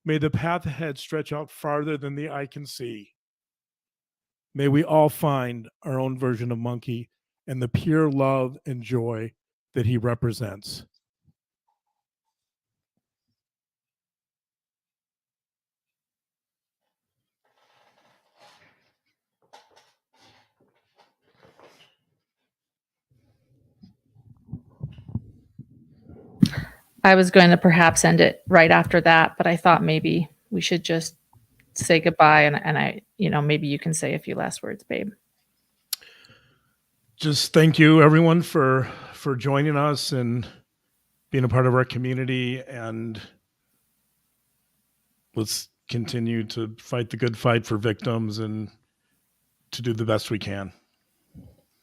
may the path ahead stretch out farther than the eye can see. May we all find our own version of Monkey and the pure love and joy that he represents. I was going to perhaps end it right after that, but I thought maybe we should just say goodbye, and I, maybe you can say a few last words, babe. Just thank you, everyone, for joining us and being a part of our community, and let's continue to fight the good fight for victims and to do the best we can.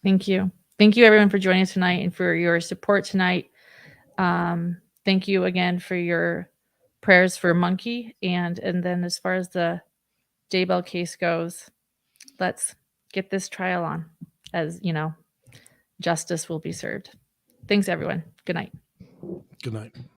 Thank you. Thank you, everyone, for joining us tonight and for your support tonight. Thank you again for your prayers for Monkey. And then as far as the Daybell case goes, let's get this trial on. As justice will be served. Thanks, everyone. Good night. Good night.